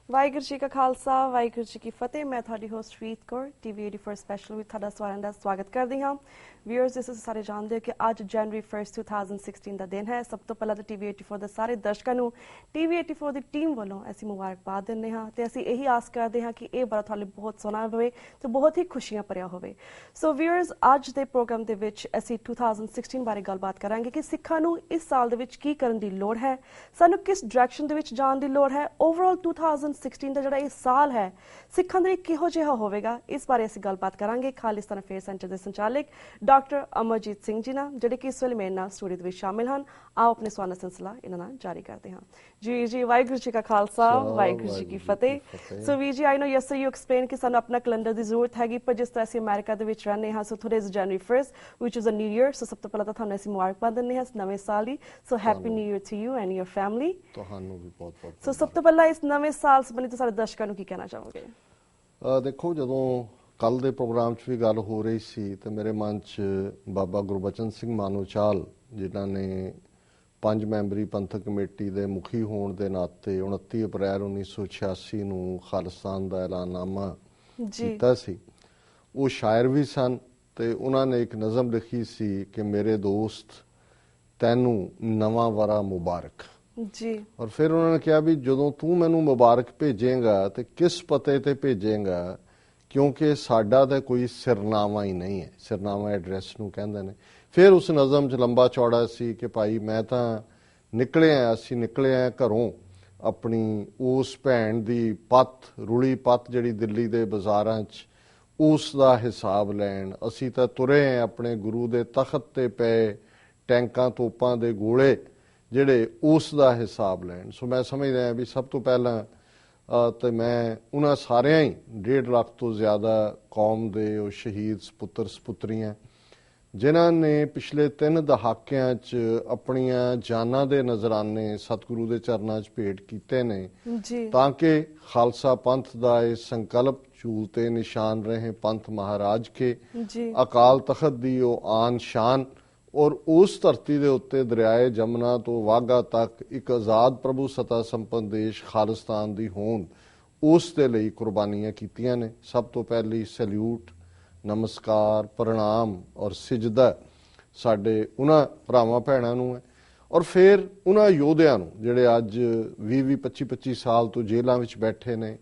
ਵਾਹਿਗੁਰੂ ਜੀ ਕਾ ਖਾਲਸਾ ਵਾਹਿਗੁਰੂ ਜੀ ਕੀ ਫਤਿਹ। ਮੈਂ ਤੁਹਾਡੀ ਹੋਸਟ ਰੀਤ ਕੌਰ TV 84 ਸਪੈਸ਼ਲ ਵਿੱਚ ਤੁਹਾਡਾ ਸਾਰਿਆਂ ਦਾ ਸਵਾਗਤ ਕਰਦੀ ਹਾਂ। ਵਿਊਅਰਸ, ਜਿਸ ਸਾਰੇ ਜਾਣਦੇ ਹੋ ਕਿ ਅੱਜ ਜਨਵਰੀ 1 2016 ਦਾ ਦਿਨ ਹੈ। ਸਭ ਤੋਂ ਪਹਿਲਾਂ ਤਾਂ TV 84 ਦੇ ਸਾਰੇ ਦਰਸ਼ਕਾਂ ਨੂੰ TV 84 ਦੀ ਟੀਮ ਵੱਲੋਂ ਅਸੀਂ ਮੁਬਾਰਕਬਾਦ ਦਿੰਦੇ ਹਾਂ ਤੇ ਅਸੀਂ ਇਹੀ ਆਸ ਕਰਦੇ ਹਾਂ ਕਿ ਇਹ ਬੜਾ ਤੁਹਾਡੇ ਬਹੁਤ ਸੋਹਣਾ ਹੋਵੇ ਤੇ ਬਹੁਤ ਹੀ ਖੁਸ਼ੀਆਂ ਭਰਿਆ ਹੋਵੇ। ਸੋ ਵਿਊਅਰਸ, ਅੱਜ ਦੇ ਪ੍ਰੋਗਰਾਮ ਦੇ ਵਿੱਚ ਅਸੀਂ 2016 ਬਾਰੇ ਗੱਲਬਾਤ ਕਰਾਂਗੇ ਕਿ ਸਿੱਖਾਂ ਨੂੰ ਇਸ ਸਾਲ ਦੇ ਵਿੱਚ ਕੀ ਕਰਨ ਦੀ ਲੋੜ ਹੈ, ਸਾਨੂੰ ਕਿਸ ਡਾਇਰੈਕਸ਼ਨ ਦੇ ਵਿੱਚ ਜਾਣ ਦੀ ਲੋੜ ਹੈ। ਓਵਰਆਲ 2016 ਦਾ ਜਿਹੜਾ ਇਹ ਸਾਲ ਹੈ ਸਿੱਖਾਂ ਦੇ ਲਈ ਕਿਹੋ ਜਿਹਾ ਹੋਵੇਗਾ, ਇਸ ਬਾਰੇ ਅਸੀਂ ਗੱਲਬਾਤ ਕਰਾਂਗੇ ਖਾਲਿਸਤਾਨ ਅਫੇਅਰ ਸੈਂਟਰ ਦੇ ਸੰਚਾਲਕ ਡਾਕਟਰ ਅਮਰਜੀਤ ਸਿੰਘ ਜੀ ਨਾਲ, ਜਿਹੜੇ ਕਿ ਇਸ ਵੇਲੇ ਮੇਰੇ ਨਾਲ ਸਟੂਡੀਓ ਦੇ ਵਿੱਚ ਸ਼ਾਮਿਲ ਹਨ। ਆਓ ਆਪਣੇ ਸਵਾਲ ਦਾ ਸਿਲਸਿਲਾ ਇਹਨਾਂ ਨਾਲ ਜਾਰੀ ਕਰਦੇ ਹਾਂ। ਜੀ ਵਾਹਿਗੁਰੂ ਜੀ ਕਾ ਖਾਲਸਾ ਵਾਹਿਗੁਰੂ ਜੀ ਕੀ ਫਤਿਹ। ਸੋ ਵੀਰ ਜੀ, ਆਈ ਨੋ ਯੈਸਟਰਡੇ ਯੂ ਐਕਸਪਲੇਨ ਕਿ ਸਾਨੂੰ ਆਪਣਾ ਕੈਲੰਡਰ ਦੀ ਜ਼ਰੂਰਤ ਹੈਗੀ, ਪਰ ਜਿਸ ਤਰ੍ਹਾਂ ਅਸੀਂ ਅਮਰੀਕਾ ਦੇ ਵਿੱਚ ਰਹਿੰਦੇ ਹਾਂ, so today is January 1 which is a new year। So ਸਭ ਤੋਂ ਪਹਿਲਾਂ ਤਾਂ ਤੁਹਾਨੂੰ ਅਸੀਂ ਮੁਬਾਰਕਬਾਦ ਦਿੰਦੇ ਹਾਂ ਨਵੇਂ ਸਾਲ ਦੀ। So happy new year to you and your family. ਤੁਹਾਨੂੰ ਵੀ ਬਹੁਤ ਬਹੁਤ। ਸੋ ਸਭ ਤੋਂ ਪਹਿਲਾਂ ਇਸ ਨਵੇਂ ਸਾਲ ਸੰਬੰਧੀ ਤੁਸੀਂ ਸਾਡੇ ਦਰਸ਼ਕਾਂ ਨੂੰ ਕੀ ਕਹਿਣਾ ਚਾਹੋਗੇ? ਦੇਖੋ, ਜਦੋਂ ਕੱਲ ਦੇ ਪ੍ਰੋਗਰਾਮ 'ਚ ਵੀ ਗੱਲ ਹੋ ਰਹੀ ਸੀ ਤੇ ਮੇਰੇ ਮਨ 'ਚ ਬਾਬਾ ਗੁਰਬਚਨ ਸਿੰਘ ਮਾਨੋਚਾਲ, ਜਿਨ੍ਹਾਂ ਨੇ 5 ਮੈਂਬਰੀ ਪੰਥਕ ਕਮੇਟੀ ਦੇ ਮੁਖੀ ਹੋਣ ਦੇ ਨਾਤੇ 29 ਅਪ੍ਰੈਲ 1986 ਨੂੰ ਖਾਲਿਸਤਾਨ ਦਾ ਐਲਾਨਨਾਮਾ ਕੀਤਾ ਸੀ, ਉਹ ਸ਼ਾਇਰ ਵੀ ਸਨ ਤੇ ਉਹਨਾਂ ਨੇ ਇੱਕ ਨਜ਼ਮ ਲਿਖੀ ਸੀ ਕਿ ਮੇਰੇ ਦੋਸਤ ਤੈਨੂੰ ਨਵਾਂ ਵਰਾ ਮੁਬਾਰਕ ਜੀ। ਔਰ ਫਿਰ ਉਹਨਾਂ ਨੇ ਕਿਹਾ ਵੀ ਜਦੋਂ ਤੂੰ ਮੈਨੂੰ ਮੁਬਾਰਕ ਭੇਜੇਗਾ ਤੇ ਕਿਸ ਪਤੇ ਤੇ ਭੇਜੇਗਾ, ਕਿਉਂਕਿ ਸਾਡਾ ਤਾਂ ਕੋਈ ਸਿਰਨਾਮਾ ਹੀ ਨਹੀਂ ਹੈ। ਸਿਰਨਾਮਾ ਐਡਰੈਸ ਨੂੰ ਕਹਿੰਦੇ ਨੇ। ਫਿਰ ਉਸ ਨਜ਼ਮ 'ਚ ਲੰਬਾ ਚੌੜਾ ਸੀ ਕਿ ਭਾਈ ਮੈਂ ਤਾਂ ਅਸੀਂ ਨਿਕਲੇ ਆ ਘਰੋਂ ਆਪਣੀ ਉਸ ਭੈਣ ਦੀ ਪੱਤ ਰੁਲੀ ਪੱਤ ਜਿਹੜੀ ਦਿੱਲੀ ਦੇ ਬਾਜ਼ਾਰਾਂ 'ਚ, ਉਸ ਦਾ ਹਿਸਾਬ ਲੈਣ। ਅਸੀਂ ਤਾਂ ਤੁਰੇ ਆ ਆਪਣੇ ਗੁਰੂ ਦੇ ਤਖਤ ਤੇ ਪਏ ਟੈਂਕਾਂ ਤੋਪਾਂ ਦੇ ਗੋਲੇ ਜਿਹੜੇ, ਉਸ ਦਾ ਹਿਸਾਬ ਲੈਣ। ਸੋ ਮੈਂ ਸਮਝਦਾ ਵੀ ਸਭ ਤੋਂ ਪਹਿਲਾਂ ਤੇ ਮੈਂ ਉਹਨਾਂ ਸਾਰਿਆਂ ਹੀ 1.5 ਲੱਖ ਤੋਂ ਜ਼ਿਆਦਾ ਕੌਮ ਦੇ ਉਹ ਸ਼ਹੀਦ ਸਪੁੱਤਰ ਸਪੁੱਤਰੀਆਂ ਜਿਨ੍ਹਾਂ ਨੇ ਪਿਛਲੇ 3 ਦਹਾਕਿਆਂ 'ਚ ਆਪਣੀਆਂ ਜਾਨਾਂ ਦੇ ਨਜ਼ਰਾਨੇ ਸਤਿਗੁਰੂ ਦੇ ਚਰਨਾਂ 'ਚ ਭੇਟ ਕੀਤੇ ਨੇ, ਤਾਂ ਕਿ ਖਾਲਸਾ ਪੰਥ ਦਾ ਇਹ ਸੰਕਲਪ ਝੂਲ ਤੇ ਨਿਸ਼ਾਨ ਰਹੇ ਪੰਥ ਮਹਾਰਾਜ ਕੇ ਅਕਾਲ ਤਖਤ ਦੀ ਉਹ ਆਨ ਸ਼ਾਨ, ਔਰ ਉਸ ਧਰਤੀ ਦੇ ਉੱਤੇ ਦਰਿਆਏ ਜਮਨਾ ਤੋਂ ਵਾਘਾ ਤੱਕ ਇੱਕ ਆਜ਼ਾਦ ਪ੍ਰਭੂ ਸੱਤਾ ਸੰਪੰਨ ਦੇਸ਼ ਖਾਲਿਸਤਾਨ ਦੀ ਹੋਂਦ, ਉਸ ਦੇ ਲਈ ਕੁਰਬਾਨੀਆਂ ਕੀਤੀਆਂ ਨੇ। ਸਭ ਤੋਂ ਪਹਿਲੀ ਸੈਲਿਊਟ, ਨਮਸਕਾਰ, ਪ੍ਰਣਾਮ ਔਰ ਸਿਜਦਾ ਸਾਡੇ ਉਹਨਾਂ ਭਰਾਵਾਂ ਭੈਣਾਂ ਨੂੰ ਹੈ, ਔਰ ਫਿਰ ਉਹਨਾਂ ਯੋਧਿਆਂ ਨੂੰ ਜਿਹੜੇ ਅੱਜ 20 25 ਸਾਲ ਤੋਂ ਜੇਲ੍ਹਾਂ ਵਿੱਚ ਬੈਠੇ ਨੇ,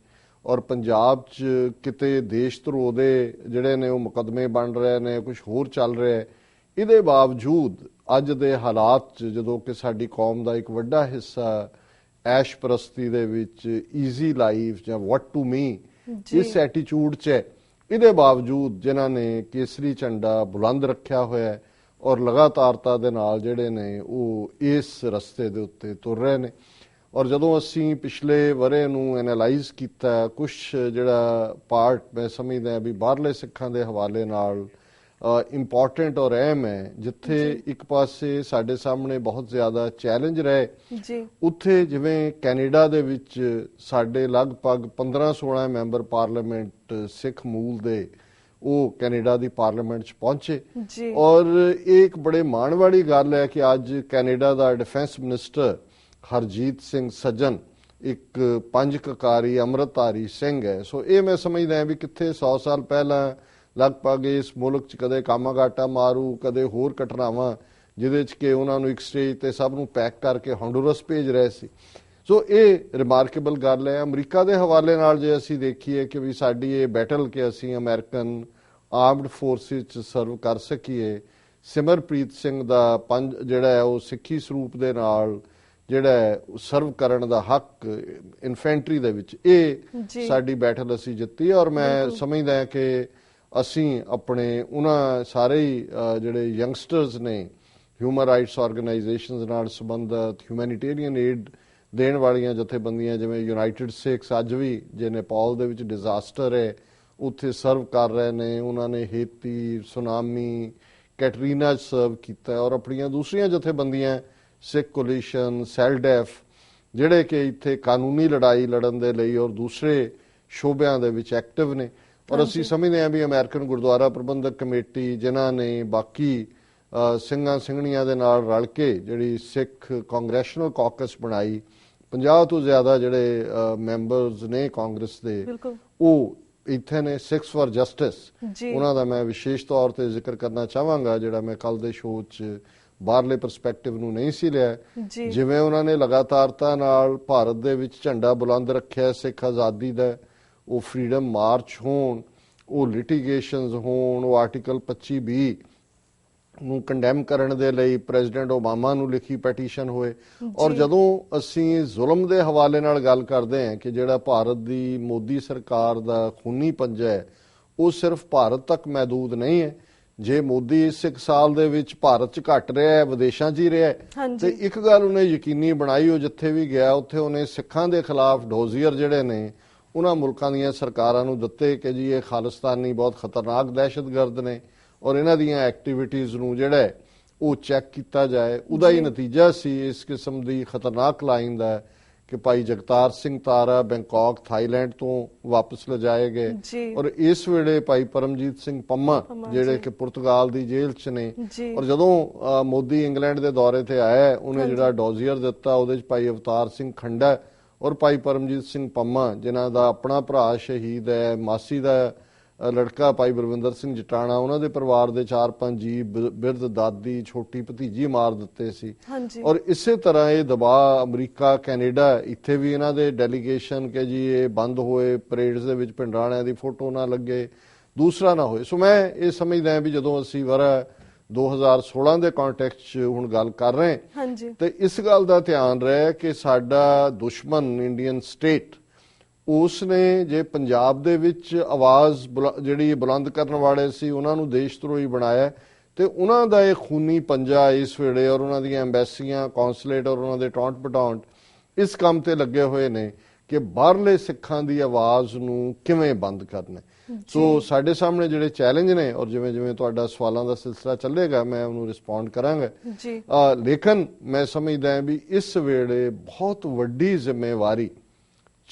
ਔਰ ਪੰਜਾਬ 'ਚ ਕਿਤੇ ਦੇਸ਼ ਧਰੋਹ ਦੇ ਜਿਹੜੇ ਨੇ ਉਹ ਮੁਕੱਦਮੇ ਬਣ ਰਹੇ ਨੇ, ਕੁਛ ਹੋਰ ਚੱਲ ਰਿਹਾ ਹੈ। ਇਹਦੇ ਬਾਵਜੂਦ ਅੱਜ ਦੇ ਹਾਲਾਤ 'ਚ ਜਦੋਂ ਕਿ ਸਾਡੀ ਕੌਮ ਦਾ ਇੱਕ ਵੱਡਾ ਹਿੱਸਾ ਐਸ਼ ਪ੍ਰਸਤੀ ਦੇ ਵਿੱਚ, ਈਜ਼ੀ ਲਾਈਫ ਜਾਂ ਵਾਟ ਟੂ ਮੀ, ਇਸ ਐਟੀਟਿਊਡ 'ਚ ਹੈ, ਇਹਦੇ ਬਾਵਜੂਦ ਜਿਨ੍ਹਾਂ ਨੇ ਕੇਸਰੀ ਝੰਡਾ ਬੁਲੰਦ ਰੱਖਿਆ ਹੋਇਆ ਔਰ ਲਗਾਤਾਰਤਾ ਦੇ ਨਾਲ ਜਿਹੜੇ ਨੇ ਉਹ ਇਸ ਰਸਤੇ ਦੇ ਉੱਤੇ ਤੁਰ ਰਹੇ ਨੇ। ਔਰ ਜਦੋਂ ਅਸੀਂ ਪਿਛਲੇ ਵਰੇ ਨੂੰ ਐਨਾਲਾਈਜ਼ ਕੀਤਾ, ਕੁਛ ਜਿਹੜਾ ਪਾਰਟ ਮੈਂ ਸਮਝਦਾ ਵੀ ਬਾਹਰਲੇ ਸਿੱਖਾਂ ਦੇ ਹਵਾਲੇ ਨਾਲ ਇੰਪੋਰਟੈਂਟ ਔਰ ਅਹਿਮ ਹੈ, ਜਿੱਥੇ ਇੱਕ ਪਾਸੇ ਸਾਡੇ ਸਾਹਮਣੇ ਬਹੁਤ ਜ਼ਿਆਦਾ ਚੈਲੰਜ ਰਹੇ, ਉੱਥੇ ਜਿਵੇਂ ਕੈਨੇਡਾ ਦੇ ਵਿੱਚ ਸਾਡੇ ਲਗਭਗ 15-16 ਮੈਂਬਰ ਪਾਰਲੀਮੈਂਟ ਸਿੱਖ ਮੂਲ ਦੇ ਉਹ ਕੈਨੇਡਾ ਦੀ ਪਾਰਲੀਮੈਂਟ 'ਚ ਪਹੁੰਚੇ। ਔਰ ਇਹ ਇੱਕ ਬੜੇ ਮਾਣ ਵਾਲੀ ਗੱਲ ਹੈ ਕਿ ਅੱਜ ਕੈਨੇਡਾ ਦਾ ਡਿਫੈਂਸ ਮਿਨਿਸਟਰ ਹਰਜੀਤ ਸਿੰਘ ਸੱਜਣ ਇੱਕ 5 ਕਕਾਰੀ ਅੰਮ੍ਰਿਤਧਾਰੀ ਸਿੰਘ ਹੈ। ਸੋ ਇਹ ਮੈਂ ਸਮਝਦਾ ਵੀ ਕਿੱਥੇ 100 ਸਾਲ ਪਹਿਲਾਂ ਲਗਭਗ ਇਸ ਮੁਲਕ 'ਚ ਕਦੇ ਕਾਮਾਗਾਟਾ ਮਾਰੂ, ਕਦੇ ਹੋਰ ਘਟਨਾਵਾਂ ਜਿਹਦੇ 'ਚ ਕਿ ਉਹਨਾਂ ਨੂੰ ਇੱਕ ਸਟੇਜ ਤੇ ਸਭ ਨੂੰ ਪੈਕ ਕਰਕੇ ਹੌਂਡੂਰਸ ਭੇਜ ਰਹੇ ਸੀ। ਸੋ ਇਹ ਰਿਮਾਰਕੇਬਲ ਗੱਲ ਹੈ। ਅਮਰੀਕਾ ਦੇ ਹਵਾਲੇ ਨਾਲ ਜੇ ਅਸੀਂ ਦੇਖੀਏ ਕਿ ਵੀ ਸਾਡੀ ਇਹ ਬੈਟਲ ਕਿ ਅਸੀਂ ਅਮਰੀਕਨ ਆਰਮਡ ਫੋਰਸਿਸ 'ਚ ਸਰਵ ਕਰ ਸਕੀਏ, ਸਿਮਰਪ੍ਰੀਤ ਸਿੰਘ ਦਾ ਜਿਹੜਾ ਹੈ ਉਹ ਸਿੱਖੀ ਸਰੂਪ ਦੇ ਨਾਲ ਜਿਹੜਾ ਸਰਵ ਕਰਨ ਦਾ ਹੱਕ ਇਨਫੈਂਟਰੀ ਦੇ ਵਿੱਚ, ਇਹ ਸਾਡੀ ਬੈਟਲ ਅਸੀਂ ਜਿੱਤੀ। ਔਰ ਮੈਂ ਸਮਝਦਾ ਕਿ ਅਸੀਂ ਆਪਣੇ ਉਹਨਾਂ ਸਾਰੇ ਹੀ ਜਿਹੜੇ ਯੰਗਸਟਰਸ ਨੇ ਹਿਊਮਨ ਰਾਈਟਸ ਆਰਗੇਨਾਈਜੇਸ਼ਨਸ ਨਾਲ ਸੰਬੰਧਿਤ, ਹਿਊਮੈਨਿਟੇਰੀਅਨ ਏਡ ਦੇਣ ਵਾਲੀਆਂ ਜਥੇਬੰਦੀਆਂ ਜਿਵੇਂ ਯੂਨਾਈਟਿਡ ਸਿੱਖਸ ਅੱਜ ਵੀ ਜੇ ਨੇਪਾਲ ਦੇ ਵਿੱਚ ਡਿਜ਼ਾਸਟਰ ਹੈ ਉੱਥੇ ਸਰਵ ਕਰ ਰਹੇ ਨੇ, ਉਹਨਾਂ ਨੇ ਹੇਤੀ, ਸੁਨਾਮੀ, ਕੈਟਰੀਨਾ 'ਚ ਸਰਵ ਕੀਤਾ, ਔਰ ਆਪਣੀਆਂ ਦੂਸਰੀਆਂ ਜਥੇਬੰਦੀਆਂ ਸਿੱਖ ਕੋਲੀਸ਼ਨ, ਸੈਲਡੈਫ, ਜਿਹੜੇ ਕਿ ਇੱਥੇ ਕਾਨੂੰਨੀ ਲੜਾਈ ਲੜਨ ਦੇ ਲਈ ਔਰ ਦੂਸਰੇ ਸ਼ੋਬਿਆਂ ਦੇ ਵਿੱਚ ਐਕਟਿਵ ਨੇ। ਔਰ ਅਸੀਂ ਸਮਝਦੇ ਹਾਂ ਵੀ ਅਮਰੀਕਨ ਗੁਰਦੁਆਰਾ ਪ੍ਰਬੰਧਕ ਕਮੇਟੀ ਜਿਨ੍ਹਾਂ ਨੇ ਬਾਕੀ ਸਿੰਘਾਂ ਸਿੰਘਣੀਆਂ ਦੇ ਨਾਲ ਰਲ ਕੇ ਜਿਹੜੀ ਸਿੱਖ ਕਾਂਗਰੈਸ਼ਨਲ ਕਾਕਸ ਬਣਾਈ 50 ਤੋਂ ਜ਼ਿਆਦਾ ਜਿਹੜੇ ਮੈਂਬਰਸ ਨੇ ਕਾਂਗਰਸ ਦੇ ਬਿਲਕੁਲ ਉਹ ਇੱਥੇ ਨੇ। 6 ਫॉर ਜਸਟਿਸ ਜੀ ਉਹਨਾਂ ਦਾ ਮੈਂ ਵਿਸ਼ੇਸ਼ ਤੌਰ ਤੇ ਜ਼ਿਕਰ ਕਰਨਾ ਚਾਹਾਂਗਾ, ਜਿਹੜਾ ਮੈਂ ਕੱਲ ਦੇ ਸ਼ੋਅ 'ਚ ਬਾਹਰਲੇ ਪਰਸਪੈਕਟਿਵ ਨੂੰ ਨਹੀਂ ਸੀ ਲਿਆ। ਜੀ ਜਿਵੇਂ ਉਹਨਾਂ ਨੇ ਲਗਾਤਾਰਤਾ ਨਾਲ ਭਾਰਤ ਦੇ ਵਿੱਚ ਝੰਡਾ ਬੁਲੰਦ ਰੱਖਿਆ ਸਿੱਖ ਆਜ਼ਾਦੀ ਦਾ, ਉਹ ਫਰੀडम ਮਾਰਚ ਹੋਣ, ਉਹ ਲਿਟੀਗੇਸ਼ਨਸ ਹੋਣ, ਉਹ ਆਰਟੀਕਲ 25(b) ਨੂੰ ਕੰਡੈਮ ਕਰਨ ਦੇ ਲਈ ਪ੍ਰੈਜ਼ੀਡੈਂਟ ਓਬਾਮਾ ਨੂੰ ਲਿਖੀ ਪੈਟੀਸ਼ਨ ਹੋਏ। ਔਰ ਜਦੋਂ ਅਸੀਂ ਜ਼ੁਲਮ ਦੇ ਹਵਾਲੇ ਨਾਲ ਗੱਲ ਕਰਦੇ ਹਾਂ ਕਿ ਜਿਹੜਾ ਭਾਰਤ ਦੀ ਮੋਦੀ ਸਰਕਾਰ ਦਾ ਖੂਨੀ ਪੰਜਾ ਹੈ ਉਹ ਸਿਰਫ ਭਾਰਤ ਤੱਕ ਮਹਿਦੂਦ ਨਹੀਂ ਹੈ। ਜੇ ਮੋਦੀ ਇਸ 1 ਸਾਲ ਦੇ ਵਿੱਚ ਭਾਰਤ 'ਚ ਘਟ ਰਿਹਾ ਹੈ, ਵਿਦੇਸ਼ਾਂ 'ਚ ਹੀ ਰਿਹਾ ਹੈ, ਤੇ ਇੱਕ ਗੱਲ ਉਹਨੇ ਯਕੀਨੀ ਬਣਾਈ, ਉਹ ਜਿੱਥੇ ਵੀ ਗਿਆ ਉੱਥੇ ਉਹਨੇ ਸਿੱਖਾਂ ਦੇ ਖਿਲਾਫ ਡੋਜ਼ੀਅਰ ਜਿਹੜੇ ਨੇ ਉਹਨਾਂ ਮੁਲਕਾਂ ਦੀਆਂ ਸਰਕਾਰਾਂ ਨੂੰ ਦਿੱਤੇ ਕਿ ਜੀ ਇਹ ਖਾਲਿਸਤਾਨੀ ਬਹੁਤ ਖਤਰਨਾਕ ਦਹਿਸ਼ਤਗਰਦ ਨੇ ਔਰ ਇਹਨਾਂ ਦੀਆਂ ਐਕਟੀਵਿਟੀਜ਼ ਨੂੰ ਜਿਹੜਾ ਉਹ ਚੈੱਕ ਕੀਤਾ ਜਾਏ। ਉਹਦਾ ਹੀ ਨਤੀਜਾ ਸੀ ਇਸ ਕਿਸਮ ਦੀ ਖਤਰਨਾਕ ਲਾਈਨ ਦਾ ਕਿ ਭਾਈ ਜਗਤਾਰ ਸਿੰਘ ਤਾਰਾ ਬੈਂਕਾਕ ਥਾਈਲੈਂਡ ਤੋਂ ਵਾਪਸ ਲਿਜਾਏ ਗਏ ਔਰ ਇਸ ਵੇਲੇ ਭਾਈ ਪਰਮਜੀਤ ਸਿੰਘ ਪੰਮਾ ਜਿਹੜੇ ਕਿ ਪੁਰਤਗਾਲ ਦੀ ਜੇਲ੍ਹ 'ਚ ਨੇ। ਔਰ ਜਦੋਂ ਮੋਦੀ ਇੰਗਲੈਂਡ ਦੇ ਦੌਰੇ ਤੇ ਆਇਆ ਉਹਨੇ ਜਿਹੜਾ ਡੋਜ਼ੀਅਰ ਦਿੱਤਾ ਉਹਦੇ 'ਚ ਭਾਈ ਅਵਤਾਰ ਸਿੰਘ ਖੰਡਾ ਔਰ ਭਾਈ ਪਰਮਜੀਤ ਸਿੰਘ ਪੰਮਾ ਜਿਨ੍ਹਾਂ ਦਾ ਆਪਣਾ ਭਰਾ ਸ਼ਹੀਦ ਹੈ, ਮਾਸੀ ਦਾ ਲੜਕਾ ਭਾਈ ਬਲਵਿੰਦਰ ਸਿੰਘ ਜਟਾਣਾ, ਉਹਨਾਂ ਦੇ ਪਰਿਵਾਰ ਦੇ 4-5 ਜੀ, ਬਿਰਧ ਦਾਦੀ, ਛੋਟੀ ਭਤੀਜੀ ਮਾਰ ਦਿੱਤੇ ਸੀ। ਔਰ ਇਸੇ ਤਰ੍ਹਾਂ ਇਹ ਦਬਾਅ ਅਮਰੀਕਾ, ਕੈਨੇਡਾ, ਇੱਥੇ ਵੀ ਇਹਨਾਂ ਦੇ ਡੈਲੀਗੇਸ਼ਨ ਕਿ ਜੀ ਇਹ ਬੰਦ ਹੋਏ, ਪਰੇਡਸ ਦੇ ਵਿੱਚ ਭਿੰਡਰਾਣਿਆਂ ਦੀ ਫੋਟੋ ਨਾ ਲੱਗੇ, ਦੂਸਰਾ ਨਾ ਹੋਏ। ਸੋ ਮੈਂ ਇਹ ਸਮਝਦਾ ਵੀ ਜਦੋਂ ਅਸੀਂ ਵਰਾ 2016 ਦੇ ਕੰਟੈਕਸਟ 'ਚ ਹੁਣ ਗੱਲ ਕਰ ਰਹੇ ਤੇ ਇਸ ਗੱਲ ਦਾ ਧਿਆਨ ਰਹੇ ਕਿ ਸਾਡਾ ਦੁਸ਼ਮਣ ਇੰਡੀਅਨ ਸਟੇਟ ਉਸ ਨੇ ਜੇ ਪੰਜਾਬ ਦੇ ਵਿੱਚ ਆਵਾਜ਼ ਜਿਹੜੀ ਬੁਲੰਦ ਕਰਨ ਵਾਲੇ ਸੀ ਉਹਨਾਂ ਨੂੰ ਦੇਸ਼ ਧਰੋਹੀ ਬਣਾਇਆ ਤੇ ਉਹਨਾਂ ਦਾ ਇਹ ਖੂਨੀ ਪੰਜਾ ਇਸ ਵੇਲੇ ਔਰ ਉਹਨਾਂ ਦੀਆਂ ਐਮਬੈਸੀਆਂ, ਕੌਂਸੂਲੇਟ ਔਰ ਉਹਨਾਂ ਦੇ ਟੌਂਟ ਪਟਾਉਂਟ ਇਸ ਕੰਮ ਤੇ ਲੱਗੇ ਹੋਏ ਨੇ ਕਿ ਬਾਹਰਲੇ ਸਿੱਖਾਂ ਦੀ ਆਵਾਜ਼ ਨੂੰ ਕਿਵੇਂ ਬੰਦ ਕਰਨਾ। ਸੋ ਸਾਡੇ ਸਾਹਮਣੇ ਜਿਹੜੇ ਚੈਲੰਜ ਨੇ ਔਰ ਜਿਵੇਂ ਜਿਵੇਂ ਤੁਹਾਡਾ ਸਵਾਲਾਂ ਦਾ ਸਿਲਸਿਲਾ ਚੱਲੇਗਾ ਮੈਂ ਉਹਨੂੰ ਰਿਸਪੌਂਡ ਕਰਾਂਗਾ। ਲੇਕਿਨ ਮੈਂ ਸਮਝਦਾ ਵੀ ਇਸ ਵੇਲੇ ਬਹੁਤ ਵੱਡੀ ਜ਼ਿੰਮੇਵਾਰੀ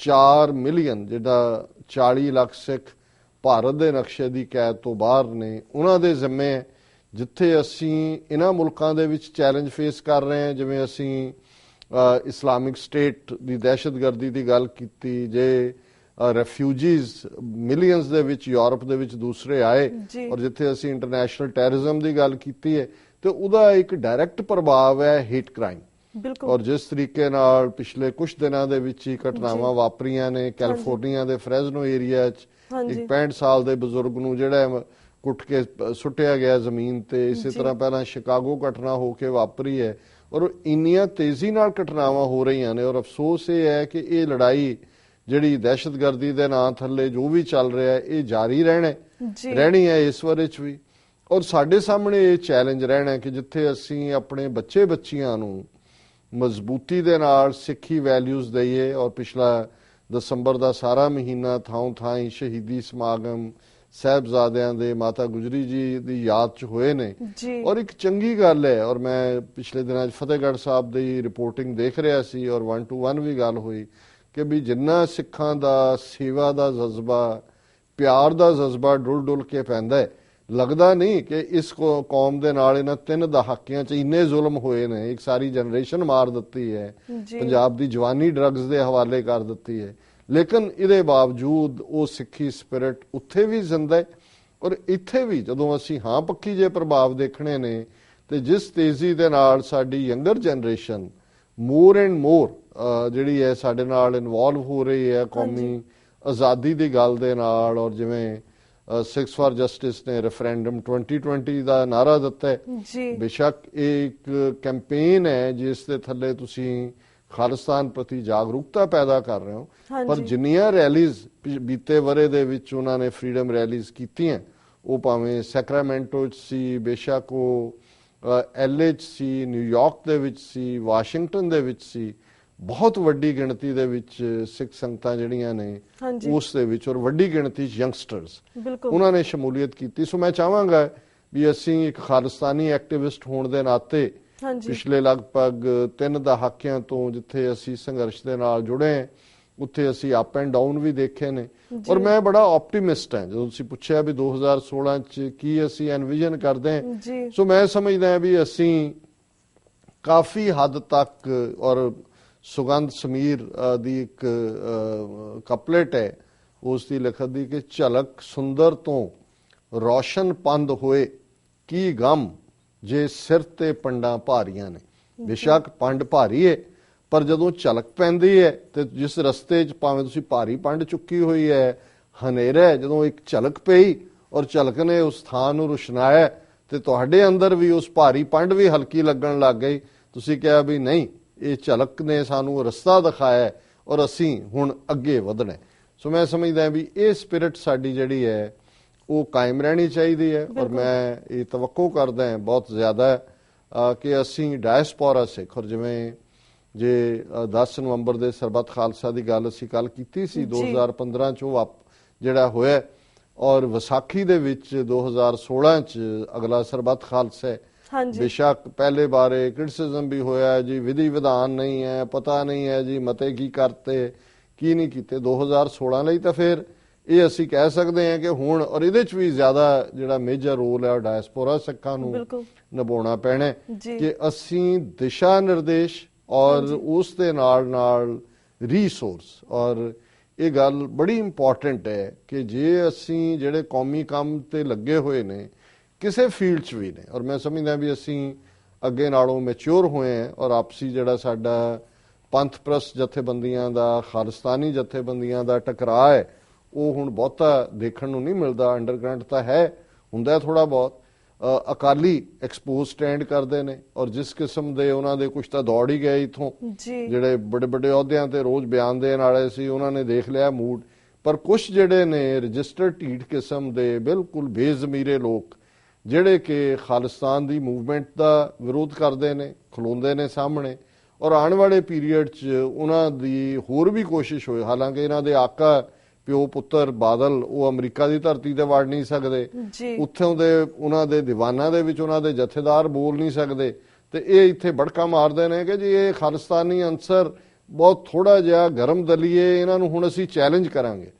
4 ਮਿਲੀਅਨ ਜਿਹੜਾ 40 ਲੱਖ ਸਿੱਖ ਭਾਰਤ ਦੇ ਨਕਸ਼ੇ ਦੀ ਕੈਦ ਤੋਂ ਬਾਹਰ ਨੇ ਉਹਨਾਂ ਦੇ ਜ਼ਿੰਮੇ ਹੈ। ਜਿੱਥੇ ਅਸੀਂ ਇਹਨਾਂ ਮੁਲਕਾਂ ਦੇ ਵਿੱਚ ਚੈਲੰਜ ਫੇਸ ਕਰ ਰਹੇ ਹਾਂ, ਜਿਵੇਂ ਅਸੀਂ ਇਸਲਾਮਿਕ ਸਟੇਟ ਦੀ ਦਹਿਸ਼ਤਗਰਦੀ ਦੀ ਗੱਲ ਕੀਤੀ, ਜੇ ਰੈਫਿਊਜੀਜ਼ ਮਿਲੀਅਨਸ ਦੇ ਵਿੱਚ ਯੂਰਪ ਦੇ ਵਿੱਚ ਦੂਸਰੇ ਆਏ ਔਰ ਜਿੱਥੇ ਅਸੀਂ ਇੰਟਰਨੈਸ਼ਨਲ ਟੈਰਰਿਜ਼ਮ ਦੀ ਗੱਲ ਕੀਤੀ ਹੈ ਤੇ ਉਹਦਾ ਇੱਕ ਡਾਇਰੈਕਟ ਪ੍ਰਭਾਵ ਹੈ ਹੇਟ ਕ੍ਰਾਈਮ। ਔਰ ਜਿਸ ਤਰੀਕੇ ਨਾਲ ਪਿਛਲੇ ਕੁਝ ਦਿਨਾਂ ਦੇ ਵਿੱਚ ਹੀ ਘਟਨਾਵਾਂ ਵਾਪਰੀਆਂ ਨੇ ਕੈਲੀਫੋਰਨੀਆ ਦੇ ਫਰੈਜ਼ਨੋ ਏਰੀਆ 'ਚ ਇੱਕ 65 ਸਾਲ ਦੇ ਬਜ਼ੁਰਗ ਨੂੰ ਜਿਹੜਾ ਕੁੱਟ ਕੇ ਸੁੱਟਿਆ ਗਿਆ ਜ਼ਮੀਨ ਤੇ, ਇਸੇ ਤਰ੍ਹਾਂ ਪਹਿਲਾਂ ਸ਼ਿਕਾਗੋ ਘਟਨਾ ਹੋ ਕੇ ਵਾਪਰੀ ਹੈ ਔਰ ਇੰਨੀਆਂ ਤੇਜ਼ੀ ਨਾਲ ਘਟਨਾਵਾਂ ਹੋ ਰਹੀਆਂ ਨੇ। ਔਰ ਅਫਸੋਸ ਇਹ ਹੈ ਕਿ ਇਹ ਲੜਾਈ ਜਿਹੜੀ ਦਹਿਸ਼ਤਗਰਦੀ ਦੇ ਨਾਂ ਥੱਲੇ ਜੋ ਵੀ ਚੱਲ ਰਿਹਾ ਇਹ ਜਾਰੀ ਰਹਿਣੀ ਹੈ ਇਸ ਬਾਰੇ 'ਚ ਵੀ। ਔਰ ਸਾਡੇ ਸਾਹਮਣੇ ਇਹ ਚੈਲੰਜ ਰਹਿਣਾ ਕਿ ਜਿੱਥੇ ਅਸੀਂ ਆਪਣੇ ਬੱਚੇ ਬੱਚੀਆਂ ਨੂੰ ਮਜ਼ਬੂਤੀ ਦੇ ਨਾਲ ਸਿੱਖੀ ਵੈਲਿਊਜ਼ ਦਈਏ ਔਰ ਪਿਛਲਾ ਦਸੰਬਰ ਦਾ ਸਾਰਾ ਮਹੀਨਾ ਥਾਂ ਥਾਂ ਸ਼ਹੀਦੀ ਸਮਾਗਮ ਸਾਹਿਬਜ਼ਾਦਿਆਂ ਦੇ, ਮਾਤਾ ਗੁਜਰੀ ਜੀ ਦੀ ਯਾਦ 'ਚ ਹੋਏ ਨੇ ਔਰ ਇੱਕ ਚੰਗੀ ਗੱਲ ਹੈ। ਔਰ ਮੈਂ ਪਿਛਲੇ ਦਿਨਾਂ 'ਚ ਫਤਿਹਗੜ੍ਹ ਸਾਹਿਬ ਦੀ ਰਿਪੋਰਟਿੰਗ ਦੇਖ ਰਿਹਾ ਸੀ ਔਰ 1 to 1 ਵੀ ਗੱਲ ਹੋਈ ਕਿ ਵੀ ਜਿੰਨਾ ਸਿੱਖਾਂ ਦਾ ਸੇਵਾ ਦਾ ਜਜ਼ਬਾ, ਪਿਆਰ ਦਾ ਜਜ਼ਬਾ ਡੁੱਲ ਕੇ ਪੈਂਦਾ ਹੈ, ਲੱਗਦਾ ਨਹੀਂ ਕਿ ਇਸ ਕੌਮ ਦੇ ਨਾਲ ਇਹਨਾਂ 3 ਦਹਾਕਿਆਂ 'ਚ ਇੰਨੇ ਜ਼ੁਲਮ ਹੋਏ ਨੇ, ਇੱਕ ਸਾਰੀ ਜਨਰੇਸ਼ਨ ਮਾਰ ਦਿੱਤੀ ਹੈ, ਪੰਜਾਬ ਦੀ ਜਵਾਨੀ ਡਰੱਗਸ ਦੇ ਹਵਾਲੇ ਕਰ ਦਿੱਤੀ ਹੈ, ਲੇਕਿਨ ਇਹਦੇ ਬਾਵਜੂਦ ਉਹ ਸਿੱਖੀ ਸਪਿਰਿਟ ਉੱਥੇ ਵੀ ਜ਼ਿੰਦਾ ਹੈ। ਔਰ ਇੱਥੇ ਵੀ ਜਦੋਂ ਅਸੀਂ ਹਾਂ ਪੱਖੀ ਜੇ ਪ੍ਰਭਾਵ ਦੇਖਣੇ ਨੇ ਤੇ ਜਿਸ ਤੇਜ਼ੀ ਦੇ ਨਾਲ ਸਾਡੀ younger generation more and more ਜਿਹੜੀ ਹੈ ਸਾਡੇ ਨਾਲ ਇਨਵੋਲਵ ਹੋ ਰਹੀ ਹੈ ਕੌਮੀ ਆਜ਼ਾਦੀ ਦੀ ਗੱਲ ਦੇ ਨਾਲ, ਔਰ ਜਿਵੇਂ 6 ਫॉर ਜਸਟਿਸ ਨੇ ਰੈਫਰੈਂਡਮ 2020 ਦਾ ਨਾਰਾ ਦਿੱਤਾ ਹੈ। ਬੇਸ਼ੱਕ ਇਹ ਇੱਕ ਕੈਂਪੇਨ ਹੈ ਜਿਸ ਦੇ ਥੱਲੇ ਤੁਸੀਂ ਖਾਲਿਸਤਾਨ ਪ੍ਰਤੀ ਜਾਗਰੂਕਤਾ ਪੈਦਾ ਕਰ ਰਹੇ ਹੋ, ਪਰ ਜਿੰਨੀਆਂ ਰੈਲੀਜ਼ ਬੀਤੇ ਵਰੇ ਦੇ ਵਿੱਚ ਉਹਨਾਂ ਨੇ ਫਰੀडम ਰੈਲੀਜ਼ ਕੀਤੀਆਂ, ਉਹ ਭਾਵੇਂ ਸੈਕਰਾਮੈਂਟੋ 'ਚ ਸੀ, ਬੇਸ਼ੱਕ ਉਹ LA 'ਚ ਸੀ, ਨਿਊਯਾਰਕ ਦੇ ਵਿੱਚ ਸੀ, ਵਾਸ਼ਿੰਗਟਨ ਦੇ ਵਿੱਚ ਸੀ, ਬਹੁਤ ਵੱਡੀ ਗਿਣਤੀ ਦੇ ਵਿੱਚ ਸਿੱਖ ਸੰਗਤਾਂ ਜਿਹੜੀਆਂ ਨੇ ਉਸ ਦੇ ਵਿੱਚ ਔਰ ਵੱਡੀ ਗਿਣਤੀ 'ਚ ਯੰਗਸਟਰਸ ਉਹਨਾਂ ਨੇ ਸ਼ਮੂਲੀਅਤ ਕੀਤੀ। ਸੋ ਮੈਂ ਚਾਹਾਂਗਾ ਵੀ ਅਸੀਂ ਇੱਕ ਖਾਲਿਸਤਾਨੀ ਐਕਟਿਵਿਸਟ ਹੋਣ ਦੇ ਨਾਤੇ ਪਿਛਲੇ ਲਗਭਗ 3 ਦਹਾਕਿਆਂ ਤੋਂ ਜਿੱਥੇ ਅਸੀਂ ਸੰਘਰਸ਼ ਦੇ ਨਾਲ ਜੁੜੇ ਉੱਥੇ ਅਸੀਂ ਅਪ ਐਂਡ ਡਾਊਨ ਵੀ ਦੇਖੇ ਨੇ ਔਰ ਮੈਂ ਬੜਾ ਆਪਟੀਮਿਸਟ ਹਾਂ। ਜਦੋਂ ਤੁਸੀਂ ਪੁੱਛਿਆ ਵੀ 2016 'ਚ ਕੀ ਅਸੀਂ ਐਨਵਿਜ਼ਨ ਕਰਦੇ ਹਾਂ, ਸੋ ਮੈਂ ਸਮਝਦਾ ਵੀ ਅਸੀਂ ਕਾਫੀ ਹੱਦ ਤੱਕ ਔਰ ਸੁਗੰਧ ਸਮੀਰ ਦੀ ਇੱਕ ਕਪਲੇਟ ਹੈ ਉਸ ਦੀ ਲਿਖਤ ਦੀ ਕਿ ਝਲਕ ਸੁੰਦਰ ਤੋਂ ਰੋਸ਼ਨ ਪੰਦ ਹੋਏ ਕੀ ਗਮ ਜੇ ਸਿਰ ਤੇ ਪੰਡਾਂ ਭਾਰੀਆਂ ਨੇ। ਬੇਸ਼ੱਕ ਪੰਡ ਭਾਰੀ ਹੈ ਪਰ ਜਦੋਂ ਝਲਕ ਪੈਂਦੀ ਹੈ ਤੇ ਜਿਸ ਰਸਤੇ 'ਚ ਭਾਵੇਂ ਤੁਸੀਂ ਭਾਰੀ ਪੰਡ ਚੁੱਕੀ ਹੋਈ ਹੈ, ਹਨੇਰਾ ਹੈ, ਜਦੋਂ ਇੱਕ ਝਲਕ ਪਈ ਔਰ ਝਲਕ ਨੇ ਉਸ ਥਾਂ ਨੂੰ ਰੁਸ਼ਨਾਇਆ ਤੇ ਤੁਹਾਡੇ ਅੰਦਰ ਵੀ ਉਸ ਭਾਰੀ ਪੰਡ ਵੀ ਹਲਕੀ ਲੱਗਣ ਲੱਗ ਗਈ। ਤੁਸੀਂ ਕਿਹਾ ਵੀ ਨਹੀਂ, ਇਹ ਝਲਕ ਨੇ ਸਾਨੂੰ ਰਸਤਾ ਦਿਖਾਇਆ ਔਰ ਅਸੀਂ ਹੁਣ ਅੱਗੇ ਵਧਣਾ। ਸੋ ਮੈਂ ਸਮਝਦਾ ਵੀ ਇਹ ਸਪਿਰਿਟ ਸਾਡੀ ਜਿਹੜੀ ਹੈ ਉਹ ਕਾਇਮ ਰਹਿਣੀ ਚਾਹੀਦੀ ਹੈ। ਔਰ ਮੈਂ ਇਹ ਤਵੱਕੋ ਕਰਦਾ ਹਾਂ ਬਹੁਤ ਜ਼ਿਆਦਾ ਕਿ ਅਸੀਂ ਡਾਇਸਪੋਰਾ ਸਿੱਖ, ਔਰ ਜਿਵੇਂ ਜੇ 10 ਨਵੰਬਰ ਦੇ ਸਰਬੱਤ ਖਾਲਸਾ ਦੀ ਗੱਲ ਅਸੀਂ ਕੱਲ ਕੀਤੀ ਸੀ, 2015 ਚ ਉਹ ਜਿਹੜਾ ਹੋਇਆ, ਔਰ ਵਿਸਾਖੀ ਦੇ ਵਿੱਚ 2016 ਚ ਅਗਲਾ ਸਰਬੱਤ ਖਾਲਸਾ ਹੈ। ਬੇਸ਼ੱਕ ਪਹਿਲੇ ਬਾਰੇ ਕ੍ਰਿਟਿਸਿਜ਼ਮ ਵੀ ਹੋਇਆ ਜੀ, ਵਿਧੀ ਵਿਧਾਨ ਨਹੀਂ ਹੈ, ਪਤਾ ਨਹੀਂ ਹੈ ਜੀ ਮਤੇ ਕੀ ਕਰਤੇ ਕੀ ਨਹੀਂ ਕੀਤੇ। 2016 ਲਈ ਤਾਂ ਫਿਰ ਇਹ ਅਸੀਂ ਕਹਿ ਸਕਦੇ ਹਾਂ ਕਿ ਹੁਣ, ਔਰ ਇਹਦੇ ਚ ਵੀ ਜ਼ਿਆਦਾ ਜਿਹੜਾ ਮੇਜਰ ਰੋਲ ਹੈ ਡਾਇਸਪੋਰਾ ਸਿੱਖਾਂ ਨੂੰ ਨਿਭਾਉਣਾ ਪੈਣਾ ਕਿ ਅਸੀਂ ਦਿਸ਼ਾ ਨਿਰਦੇਸ਼ ਔਰ ਉਸ ਦੇ ਨਾਲ ਰੀਸੋਰਸ, ਔਰ ਇਹ ਗੱਲ ਬੜੀ ਇੰਪੋਰਟੈਂਟ ਹੈ ਕਿ ਜੇ ਅਸੀਂ ਜਿਹੜੇ ਕੌਮੀ ਕੰਮ ਤੇ ਲੱਗੇ ਹੋਏ ਨੇ ਕਿਸੇ ਫੀਲਡ 'ਚ ਵੀ ਨੇ, ਔਰ ਮੈਂ ਸਮਝਦਾ ਵੀ ਅਸੀਂ ਅੱਗੇ ਨਾਲੋਂ ਮੈਚੁਰ ਹੋਏ ਹਾਂ ਔਰ ਆਪਸੀ ਜਿਹੜਾ ਸਾਡਾ ਪੰਥ ਪ੍ਰਸਤ ਜਥੇਬੰਦੀਆਂ ਦਾ, ਖਾਲਿਸਤਾਨੀ ਜਥੇਬੰਦੀਆਂ ਦਾ ਟਕਰਾਅ ਹੈ ਉਹ ਹੁਣ ਬਹੁਤਾ ਦੇਖਣ ਨੂੰ ਨਹੀਂ ਮਿਲਦਾ। ਅੰਡਰਗਰਾਉਂਡ ਤਾਂ ਹੈ, ਹੁੰਦਾ ਥੋੜਾ ਬਹੁਤ। ਅਕਾਲੀ ਐਕਸਪੋਜ਼ ਸਟੈਂਡ ਕਰਦੇ ਨੇ ਔਰ ਜਿਸ ਕਿਸਮ ਦੇ ਉਹਨਾਂ ਦੇ ਕੁਛ ਤਾਂ ਦੌੜ ਹੀ ਗਏ ਇਥੋਂ, ਜਿਹੜੇ ਬੜੇ ਵੱਡੇ ਅਹੁਦਿਆਂ ਤੇ ਰੋਜ਼ ਬਿਆਨ ਦੇਣ ਵਾਲੇ ਸੀ, ਉਹਨਾਂ ਨੇ ਦੇਖ ਲਿਆ ਮੂਡ। ਪਰ ਕੁਛ ਜਿਹੜੇ ਨੇ ਰਜਿਸਟਰਡ ਢੀਠ ਕਿਸਮ ਦੇ ਬਿਲਕੁਲ ਬੇਜ਼ਮੀਰੇ ਲੋਕ ਜਿਹੜੇ ਕਿ ਖਾਲਿਸਤਾਨ ਦੀ ਮੂਵਮੈਂਟ ਦਾ ਵਿਰੋਧ ਕਰਦੇ ਨੇ, ਖਲੋਂਦੇ ਨੇ ਸਾਹਮਣੇ, ਔਰ ਆਉਣ ਵਾਲੇ ਪੀਰੀਅਡ 'ਚ ਉਹਨਾਂ ਦੀ ਹੋਰ ਵੀ ਕੋਸ਼ਿਸ਼ ਹੋਏ। ਹਾਲਾਂਕਿ ਇਹਨਾਂ ਦੇ ਆਕਾ ਪਿਓ ਪੁੱਤਰ ਬਾਦਲ ਉਹ ਅਮਰੀਕਾ ਦੀ ਧਰਤੀ ਤੇ ਵੜ ਨਹੀਂ ਸਕਦੇ, ਉੱਥੋਂ ਦੇ ਉਹਨਾਂ ਦੇ ਦੀਵਾਨਾਂ ਦੇ ਵਿੱਚ ਉਹਨਾਂ ਦੇ ਜਥੇਦਾਰ ਬੋਲ ਨਹੀਂ ਸਕਦੇ, ਤੇ ਇਹ ਇੱਥੇ ਬੜਕਾ ਮਾਰਦੇ ਨੇ ਕਿ ਜੀ ਇਹ ਖਾਲਿਸਤਾਨੀ ਅੰਸਰ ਬਹੁਤ ਥੋੜਾ ਜਿਹਾ ਗਰਮ ਦਲੀਏ, ਇਹਨਾਂ ਨੂੰ ਹੁਣ ਅਸੀਂ ਚੈਲੰਜ ਕਰਾਂਗੇ।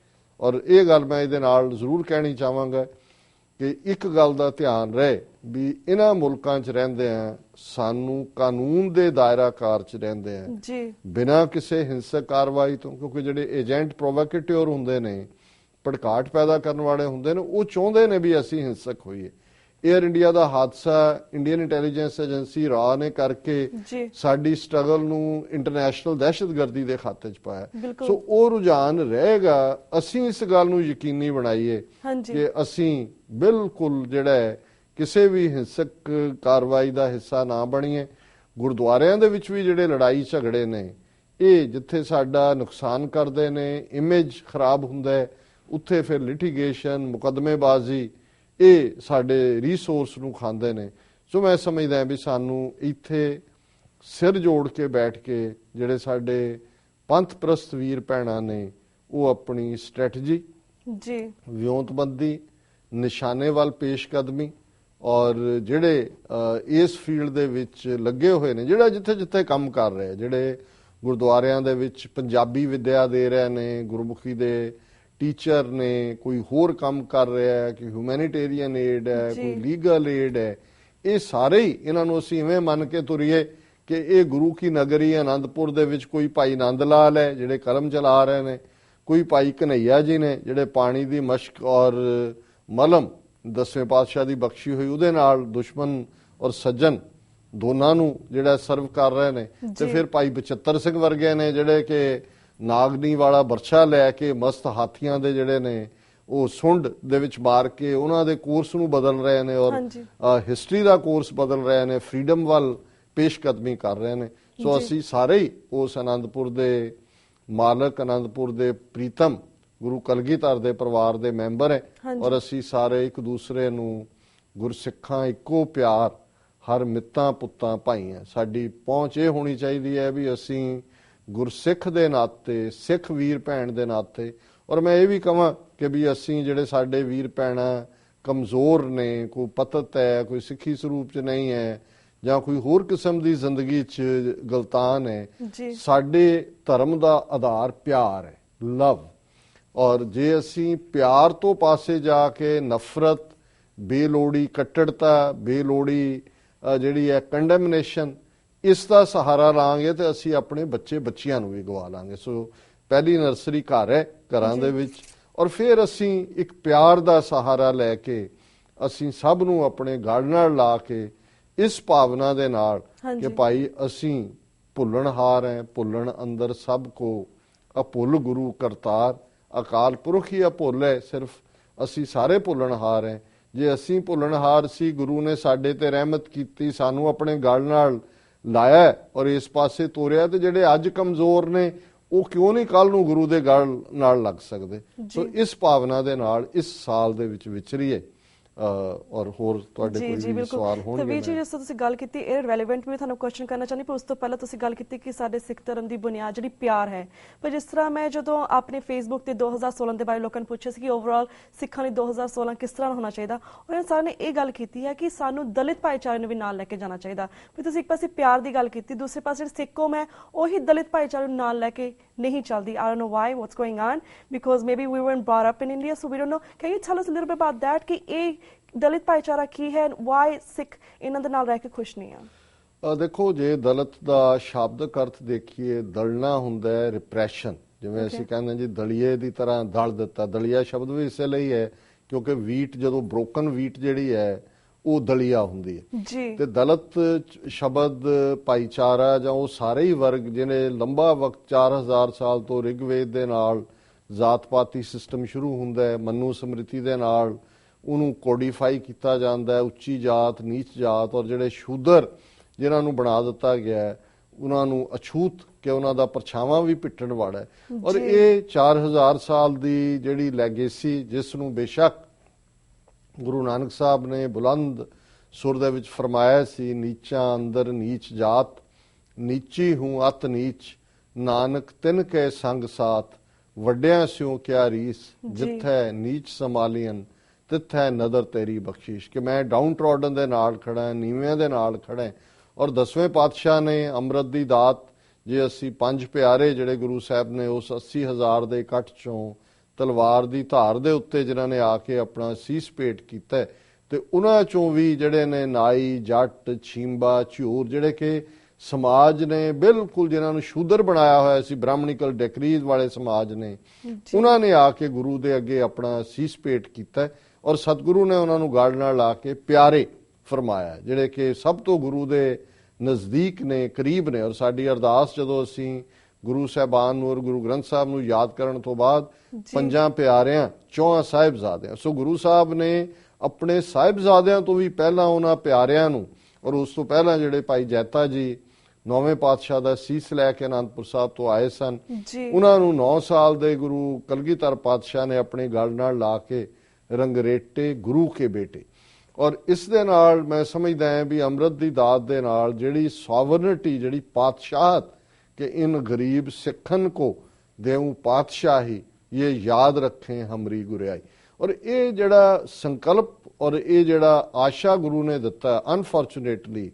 ਔਰ ਇਹ ਗੱਲ ਮੈਂ ਇਹਦੇ ਨਾਲ ਜ਼ਰੂਰ ਕਹਿਣੀ ਚਾਹਾਂਗਾ ਕਿ ਇੱਕ ਗੱਲ ਦਾ ਧਿਆਨ ਰਹੇ ਵੀ ਇਹਨਾਂ ਮੁਲਕਾਂ 'ਚ ਰਹਿੰਦੇ ਆ ਸਾਨੂੰ ਕਾਨੂੰਨ ਦੇ ਦਾਇਰਾਕਾਰ 'ਚ ਰਹਿੰਦੇ ਆ ਬਿਨਾਂ ਕਿਸੇ ਹਿੰਸਕ ਕਾਰਵਾਈ ਤੋਂ, ਕਿਉਂਕਿ ਜਿਹੜੇ ਏਜੰਟ ਪ੍ਰੋਵੋਕੇਟਿਵ ਹੁੰਦੇ ਨੇ, ਭੜਕਾਟ ਪੈਦਾ ਕਰਨ ਵਾਲੇ ਹੁੰਦੇ ਨੇ, ਉਹ ਚਾਹੁੰਦੇ ਨੇ ਵੀ ਅਸੀਂ ਹਿੰਸਕ ਹੋਈਏ। ਏਅਰ ਇੰਡੀਆ ਦਾ ਹਾਦਸਾ ਇੰਡੀਅਨ ਇੰਟੈਲੀਜੈਂਸ ਏਜੰਸੀ ਰਾਹ ਨੇ ਕਰਕੇ ਸਾਡੀ ਸਟਰਗਲ ਨੂੰ ਇੰਟਰਨੈਸ਼ਨਲ ਦਹਿਸ਼ਤਗਰਦੀ ਦੇ ਖਾਤੇ 'ਚ ਪਾਇਆ। ਸੋ ਉਹ ਰੁਝਾਨ ਰਹੇਗਾ। ਅਸੀਂ ਇਸ ਗੱਲ ਨੂੰ ਯਕੀਨੀ ਬਣਾਈਏ ਕਿ ਅਸੀਂ ਬਿਲਕੁਲ ਜਿਹੜਾ ਕਿਸੇ ਵੀ ਹਿੰਸਕ ਕਾਰਵਾਈ ਦਾ ਹਿੱਸਾ ਨਾ ਬਣੀਏ। ਗੁਰਦੁਆਰਿਆਂ ਦੇ ਵਿੱਚ ਵੀ ਜਿਹੜੇ ਲੜਾਈ ਝਗੜੇ ਨੇ ਇਹ ਜਿੱਥੇ ਸਾਡਾ ਨੁਕਸਾਨ ਕਰਦੇ ਨੇ, ਇਮੇਜ ਖਰਾਬ ਹੁੰਦਾ ਹੈ, ਉੱਥੇ ਫਿਰ ਲਿਟੀਗੇਸ਼ਨ, ਮੁਕੱਦਮੇਬਾਜ਼ੀ ਇਹ ਸਾਡੇ ਰੀਸੋਰਸ ਨੂੰ ਖਾਂਦੇ ਨੇ। ਸੋ ਮੈਂ ਸਮਝਦਾ ਵੀ ਸਾਨੂੰ ਇੱਥੇ ਸਿਰ ਜੋੜ ਕੇ ਬੈਠ ਕੇ ਜਿਹੜੇ ਸਾਡੇ ਪੰਥ ਪ੍ਰਸਤ ਵੀਰ ਭੈਣਾਂ ਨੇ ਉਹ ਆਪਣੀ ਸਟ੍ਰੈਟਜੀ, ਵਿਉਂਤਬੰਦੀ, ਨਿਸ਼ਾਨੇ ਵੱਲ ਪੇਸ਼ਕਦਮੀ, ਔਰ ਜਿਹੜੇ ਇਸ ਫੀਲਡ ਦੇ ਵਿੱਚ ਲੱਗੇ ਹੋਏ ਨੇ, ਜਿਹੜਾ ਜਿੱਥੇ ਜਿੱਥੇ ਕੰਮ ਕਰ ਰਹੇ, ਜਿਹੜੇ ਗੁਰਦੁਆਰਿਆਂ ਦੇ ਵਿੱਚ ਪੰਜਾਬੀ ਵਿਦਿਆ ਦੇ ਰਹੇ ਨੇ, ਗੁਰਮੁਖੀ ਦੇ ਟੀਚਰ ਨੇ, ਕੋਈ ਹੋਰ ਕੰਮ ਕਰ ਰਿਹਾ ਹੈ, ਕਿ ਹਿਊਮੈਨਿਟੇਰੀਅਨ ਏਡ ਹੈ, ਕੋਈ ਲੀਗਲ ਏਡ ਹੈ, ਇਹ ਸਾਰੇ ਹੀ ਇਹਨਾਂ ਨੂੰ ਅਸੀਂ ਇਵੇਂ ਮੰਨ ਕੇ ਤੁਰੀਏ ਕਿ ਇਹ ਗੁਰੂ ਕੀ ਨਗਰੀ ਆਨੰਦਪੁਰ ਦੇ ਵਿੱਚ ਕੋਈ ਭਾਈ ਨੰਦ ਲਾਲ ਹੈ ਜਿਹੜੇ ਕਲਮ ਚਲਾ ਰਹੇ ਨੇ, ਕੋਈ ਭਾਈ ਕਨਈਆ ਜੀ ਨੇ ਜਿਹੜੇ ਪਾਣੀ ਦੀ ਮਸ਼ਕ ਔਰ ਮਲਮ 10ਵੇਂ ਪਾਤਸ਼ਾਹ ਦੀ ਬਖਸ਼ੀ ਹੋਈ ਉਹਦੇ ਨਾਲ ਦੁਸ਼ਮਣ ਔਰ ਸੱਜਣ ਦੋਨਾਂ ਨੂੰ ਜਿਹੜਾ ਸਰਵ ਕਰ ਰਹੇ ਨੇ, ਤੇ ਫਿਰ ਭਾਈ ਬਚਿੱਤਰ ਸਿੰਘ ਵਰਗੇ ਨੇ ਜਿਹੜੇ ਕਿ ਨਾਗਨੀ ਵਾਲਾ ਬਰਛਾ ਲੈ ਕੇ ਮਸਤ ਹਾਥੀਆਂ ਦੇ ਜਿਹੜੇ ਨੇ ਉਹ ਸੁੰਡ ਦੇ ਵਿੱਚ ਮਾਰ ਕੇ ਉਹਨਾਂ ਦੇ ਕੋਰਸ ਨੂੰ ਬਦਲ ਰਹੇ ਨੇ ਔਰ ਹਿਸਟਰੀ ਦਾ ਕੋਰਸ ਬਦਲ ਰਹੇ ਨੇ, ਫਰੀडम ਵੱਲ ਪੇਸ਼ਕਦਮੀ ਕਰ ਰਹੇ ਨੇ। ਸੋ ਅਸੀਂ ਸਾਰੇ ਹੀ ਉਸ ਆਨੰਦਪੁਰ ਦੇ ਮਾਲਕ, ਆਨੰਦਪੁਰ ਦੇ ਪ੍ਰੀਤਮ ਗੁਰੂ ਕਲਗੀਧਰ ਦੇ ਪਰਿਵਾਰ ਦੇ ਮੈਂਬਰ ਹੈ ਔਰ ਅਸੀਂ ਸਾਰੇ ਇੱਕ ਦੂਸਰੇ ਨੂੰ ਗੁਰਸਿੱਖਾਂ ਇੱਕੋ ਪਿਆਰ, ਹਰ ਮਿੱਤਾਂ ਪੁੱਤਾਂ ਭਾਈਆਂ। ਸਾਡੀ ਪਹੁੰਚ ਇਹ ਹੋਣੀ ਚਾਹੀਦੀ ਹੈ ਵੀ ਅਸੀਂ ਗੁਰਸਿੱਖ ਦੇ ਨਾਤੇ, ਸਿੱਖ ਵੀਰ ਭੈਣ ਦੇ ਨਾਤੇ, ਔਰ ਮੈਂ ਇਹ ਵੀ ਕਹਾਂ ਕਿ ਵੀ ਅਸੀਂ ਜਿਹੜੇ ਸਾਡੇ ਵੀਰ ਭੈਣਾਂ ਕਮਜ਼ੋਰ ਨੇ, ਕੋਈ ਪਤਤ ਹੈ, ਕੋਈ ਸਿੱਖੀ ਸਰੂਪ 'ਚ ਨਹੀਂ ਹੈ ਜਾਂ ਕੋਈ ਹੋਰ ਕਿਸਮ ਦੀ ਜ਼ਿੰਦਗੀ 'ਚ ਗਲਤਾਨ ਹੈ, ਸਾਡੇ ਧਰਮ ਦਾ ਆਧਾਰ ਪਿਆਰ ਹੈ, ਲਵ। ਔਰ ਜੇ ਅਸੀਂ ਪਿਆਰ ਤੋਂ ਪਾਸੇ ਜਾ ਕੇ ਨਫ਼ਰਤ, ਬੇਲੋੜੀ ਕੱਟੜਤਾ, ਬੇਲੋੜੀ ਜਿਹੜੀ ਹੈ ਕੰਡੈਮਨੇਸ਼ਨ, ਇਸ ਦਾ ਸਹਾਰਾ ਲਾਂਗੇ ਤੇ ਅਸੀਂ ਆਪਣੇ ਬੱਚੇ ਬੱਚਿਆਂ ਨੂੰ ਵੀ ਗਵਾ ਲਾਂਗੇ। ਸੋ ਪਹਿਲੀ ਨਰਸਰੀ ਘਰ ਹੈ, ਘਰਾਂ ਦੇ ਵਿੱਚ, ਔਰ ਫਿਰ ਅਸੀਂ ਇੱਕ ਪਿਆਰ ਦਾ ਸਹਾਰਾ ਲੈ ਕੇ ਅਸੀਂ ਸਭ ਨੂੰ ਆਪਣੇ ਗਲ ਨਾਲ ਲਾ ਕੇ ਇਸ ਭਾਵਨਾ ਦੇ ਨਾਲ ਕਿ ਭਾਈ ਅਸੀਂ ਭੁੱਲਣਹਾਰ ਹੈ, ਭੁੱਲਣ ਅੰਦਰ ਸਭ ਕੋ ਅਭੁੱਲ ਗੁਰੂ ਕਰਤਾਰ, ਅਕਾਲ ਪੁਰਖ ਹੀ ਅਭੁੱਲ ਹੈ, ਸਿਰਫ ਅਸੀਂ ਸਾਰੇ ਭੁੱਲਣਹਾਰ ਹੈ। ਜੇ ਅਸੀਂ ਭੁੱਲਣਹਾਰ ਸੀ, ਗੁਰੂ ਨੇ ਸਾਡੇ ਤੇ ਰਹਿਮਤ ਕੀਤੀ, ਸਾਨੂੰ ਆਪਣੇ ਗਲ ਨਾਲ ਲਾਇਆ ਔਰ ਇਸ ਪਾਸੇ ਤੋਰਿਆ, ਤੇ ਜਿਹੜੇ ਅੱਜ ਕਮਜ਼ੋਰ ਨੇ ਉਹ ਕਿਉਂ ਨਹੀਂ ਕੱਲ ਨੂੰ ਗੁਰੂ ਦੇ ਗਲ ਨਾਲ ਲੱਗ ਸਕਦੇ। ਸੋ ਇਸ ਭਾਵਨਾ ਦੇ ਨਾਲ ਇਸ ਸਾਲ ਦੇ ਵਿੱਚ ਵਿਚਰੀਏ। ਔਰ ਹੋਰ ਤੁਹਾਡੇ ਕੋਈ ਵੀ ਸਵਾਲ ਹੋਣਗੇ? ਵੀਰ ਜੀ, ਜਿਸ ਤਰ੍ਹਾਂ ਤੁਸੀਂ ਗੱਲ ਕੀਤੀ, ਇਹ ਰੈਲੇਵੈਂਟ ਵੀ ਤੁਹਾਨੂੰ ਕੁਐਸਚਨ ਕਰਨਾ ਚਾਹੁੰਦੀ, ਪਰ ਉਸ ਤੋਂ ਪਹਿਲਾਂ ਤੁਸੀਂ ਗੱਲ ਕੀਤੀ ਕਿ ਸਾਡੇ ਸਿੱਖ ਧਰਮ ਦੀ ਬੁਨਿਆਦ ਜਿਹੜੀ ਪਿਆਰ ਹੈ। ਪਰ ਜਿਸ ਤਰ੍ਹਾਂ ਮੈਂ ਜਦੋਂ ਆਪਣੇ ਫੇਸਬੁੱਕ ਤੇ 2016 ਦੇ ਬਾਰੇ ਲੋਕਾਂ ਨੂੰ ਪੁੱਛਿਆ ਸੀ ਕਿ ਓਵਰਆਲ ਸਿੱਖਾਂ ਲਈ 2016 ਕਿਸ ਤਰ੍ਹਾਂ ਹੋਣਾ ਚਾਹੀਦਾ, ਉਹਨਾਂ ਸਾਰਿਆਂ ਨੇ ਇਹ ਗੱਲ ਕੀਤੀ ਹੈ ਕਿ ਸਾਨੂੰ ਦਲਿਤ ਭਾਈਚਾਰੇ ਨੂੰ ਵੀ ਨਾਲ ਲੈ ਕੇ ਜਾਣਾ ਚਾਹੀਦਾ। ਵੀ ਤੁਸੀਂ ਇੱਕ ਪਾਸੇ ਪਿਆਰ ਦੀ ਗੱਲ ਕੀਤੀ, ਦੂਸਰੇ ਪਾਸੇ ਜਿਹੜੀ ਸਿੱਖ ਕੌਮ ਹੈ ਉਹੀ ਦਲਿਤ ਭਾਈਚਾਰੇ ਨੂੰ ਨਾਲ ਲੈ ਕੇ ਨਹੀਂ ਚੱਲਦੀ। I don't know why, what's going on, because maybe we weren't brought up in India, so we don't know. Can you tell us a little bit about that, ਕਿ ਇਹ ਦਲਿਤ ਭਾਈਚਾਰਾ ਕੀ ਹੈ, ਵਾਈ ਸਿੱਖ ਇਹਨਾਂ ਦੇ ਨਾਲ ਰਹਿ ਕੇ ਖੁਸ਼ ਨਹੀਂ ਆ? ਦੇਖੋ, ਜੇ ਦਲਿਤ ਦਾ ਸ਼ਾਬਦਿਕ ਅਰਥ ਦੇਖੀਏ, ਦਲਣਾ ਹੁੰਦਾ ਹੈ ਰਿਪਰੈਸ਼ਨ। ਜਿਵੇਂ ਅਸੀਂ ਕਹਿੰਦੇ ਜੀ ਦਲੀਏ ਦੀ ਤਰ੍ਹਾਂ ਦਲ ਦਿੱਤਾ। ਦਲੀਆ ਸ਼ਬਦ ਵੀ ਇਸੇ ਲਈ ਹੈ ਕਿਉਂਕਿ ਵੀਟ, ਜਦੋਂ ਬ੍ਰੋਕਨ ਵੀਟ ਜਿਹੜੀ ਹੈ ਉਹ ਦਲੀਆ ਹੁੰਦੀ ਹੈ। ਤੇ ਦਲਿਤ ਸ਼ਬਦ ਭਾਈਚਾਰਾ ਜਾਂ ਉਹ ਸਾਰੇ ਹੀ ਵਰਗ ਜਿਹਨੇ ਲੰਬਾ ਵਕਤ 4000 ਸਾਲ ਤੋਂ ਰਿਗਵੇਦ ਦੇ ਨਾਲ ਜਾਤ ਪਾਤੀ ਸਿਸਟਮ ਸ਼ੁਰੂ ਹੁੰਦਾ ਹੈ, ਮਨੂ ਸਮ੍ਰਿਤੀ ਦੇ ਨਾਲ ਉਹਨੂੰ ਕੋਡੀਫਾਈ ਕੀਤਾ ਜਾਂਦਾ ਹੈ, ਉੱਚੀ ਜਾਤ, ਨੀਚ ਜਾਤ, ਔਰ ਜਿਹੜੇ ਸ਼ੂਦਰ ਜਿਨ੍ਹਾਂ ਨੂੰ ਬਣਾ ਦਿੱਤਾ ਗਿਆ ਉਹਨਾਂ ਨੂੰ ਅਛੂਤ ਕਿ ਉਹਨਾਂ ਦਾ ਪਰਛਾਵਾਂ ਵੀ ਪਿੱਟਣ ਵਾਲਾ ਹੈ। ਔਰ ਇਹ 4000 ਸਾਲ ਦੀ ਜਿਹੜੀ ਲੈਗੇਸੀ, ਜਿਸ ਨੂੰ ਬੇਸ਼ੱਕ ਗੁਰੂ ਨਾਨਕ ਸਾਹਿਬ ਨੇ ਬੁਲੰਦ ਸੁਰ ਦੇ ਵਿੱਚ ਫਰਮਾਇਆ ਸੀ, ਨੀਚਾਂ ਅੰਦਰ ਨੀਚ ਜਾਤ, ਨੀਚੀ ਹੂੰ ਅਤ ਨੀਚ, ਨਾਨਕ ਤਿਨ ਕੇ ਸੰਗ ਸਾਥ, ਵੱਡਿਆਂ ਸਿਓ ਕਿਆ ਰੀਸ, ਜਿੱਥੈ ਨੀਚ ਸੰਭਾਲੀਨ ਤਿੱਥੈ ਨਦਰ ਤੇਰੀ ਬਖਸ਼ਿਸ਼। ਕਿ ਮੈਂ ਡਾਊਨ ਟਰੋਡਨ ਦੇ ਨਾਲ ਖੜਾ, ਨੀਵਿਆਂ ਦੇ ਨਾਲ ਖੜਾ। ਔਰ 10ਵੇਂ ਪਾਤਸ਼ਾਹ ਨੇ ਅੰਮ੍ਰਿਤ ਦੀ ਦਾਤ, ਜੇ ਅਸੀਂ 5 ਪਿਆਰੇ ਜਿਹੜੇ ਗੁਰੂ ਸਾਹਿਬ ਨੇ ਉਸ 80,000 ਦੇ ਇਕੱਠ ਚੋਂ ਤਲਵਾਰ ਦੀ ਧਾਰ ਦੇ ਉੱਤੇ ਜਿਨ੍ਹਾਂ ਨੇ ਆ ਕੇ ਆਪਣਾ ਸੀਸ ਭੇਟ ਕੀਤਾ, ਤੇ ਉਹਨਾਂ ਚੋਂ ਵੀ ਜਿਹੜੇ ਨੇ ਨਾਈ, ਜੱਟ, ਛੀਂਬਾ, ਝੂਰ, ਜਿਹੜੇ ਕਿ ਸਮਾਜ ਨੇ ਬਿਲਕੁਲ ਜਿਨ੍ਹਾਂ ਨੂੰ ਸ਼ੂਦਰ ਬਣਾਇਆ ਹੋਇਆ ਸੀ, ਬ੍ਰਾਹਮਣੀਕਲ ਡੈਕਰੀਜ਼ ਵਾਲੇ ਸਮਾਜ ਨੇ, ਉਹਨਾਂ ਨੇ ਆ ਕੇ ਗੁਰੂ ਦੇ ਅੱਗੇ ਆਪਣਾ ਸੀਸ ਭੇਟ ਕੀਤਾ। ਔਰ ਸਤਿਗੁਰੂ ਨੇ ਉਹਨਾਂ ਨੂੰ ਗਲ ਨਾਲ ਲਾ ਕੇ ਪਿਆਰੇ ਫਰਮਾਇਆ, ਜਿਹੜੇ ਕਿ ਸਭ ਤੋਂ ਗੁਰੂ ਦੇ ਨਜ਼ਦੀਕ ਨੇ, ਕਰੀਬ ਨੇ। ਔਰ ਸਾਡੀ ਅਰਦਾਸ ਜਦੋਂ ਅਸੀਂ ਗੁਰੂ ਸਾਹਿਬਾਨ ਨੂੰ ਔਰ ਗੁਰੂ ਗ੍ਰੰਥ ਸਾਹਿਬ ਨੂੰ ਯਾਦ ਕਰਨ ਤੋਂ ਬਾਅਦ 5 ਪਿਆਰਿਆਂ 4 ਸਾਹਿਬਜ਼ਾਦਿਆਂ, ਸੋ ਗੁਰੂ ਸਾਹਿਬ ਨੇ ਆਪਣੇ ਸਾਹਿਬਜ਼ਾਦਿਆਂ ਤੋਂ ਵੀ ਪਹਿਲਾਂ ਉਹਨਾਂ ਪਿਆਰਿਆਂ ਨੂੰ, ਔਰ ਉਸ ਤੋਂ ਪਹਿਲਾਂ ਜਿਹੜੇ ਭਾਈ ਜੈਤਾ ਜੀ 9ਵੇਂ ਪਾਤਸ਼ਾਹ ਦਾ ਸੀਸ ਲੈ ਕੇ ਅਨੰਦਪੁਰ ਸਾਹਿਬ ਤੋਂ ਆਏ ਸਨ, ਉਹਨਾਂ ਨੂੰ 9 ਸਾਲ ਦੇ ਗੁਰੂ ਕਲਗੀਧਰ ਪਾਤਸ਼ਾਹ ਨੇ ਆਪਣੇ ਗਲ ਨਾਲ ਲਾ ਕੇ ਰੰਗਰੇਟੇ ਗੁਰੂ ਕੇ ਬੇਟੇ। ਔਰ ਇਸ ਦੇ ਨਾਲ ਮੈਂ ਸਮਝਦਾ ਹਾਂ ਵੀ ਅੰਮ੍ਰਿਤ ਦੀ ਦਾਤ ਦੇ ਨਾਲ ਜਿਹੜੀ ਸੋਵਰਨਿਟੀ, ਜਿਹੜੀ ਪਾਤਸ਼ਾਹਤ, ਕਿ ਇਨ ਗਰੀਬ ਸਿੱਖਨ ਕੋ ਦੇਉ ਪਾਤਸ਼ਾਹੀ, ਇਹ ਯਾਦ ਰੱਖੇ ਹਮਰੀ ਗੁਰਿਆਈ। ਔਰ ਇਹ ਜਿਹੜਾ ਸੰਕਲਪ ਔਰ ਇਹ ਜਿਹੜਾ ਆਸ਼ਾ ਗੁਰੂ ਨੇ ਦਿੱਤਾ, ਅਨਫੋਰਚੂਨੇਟਲੀ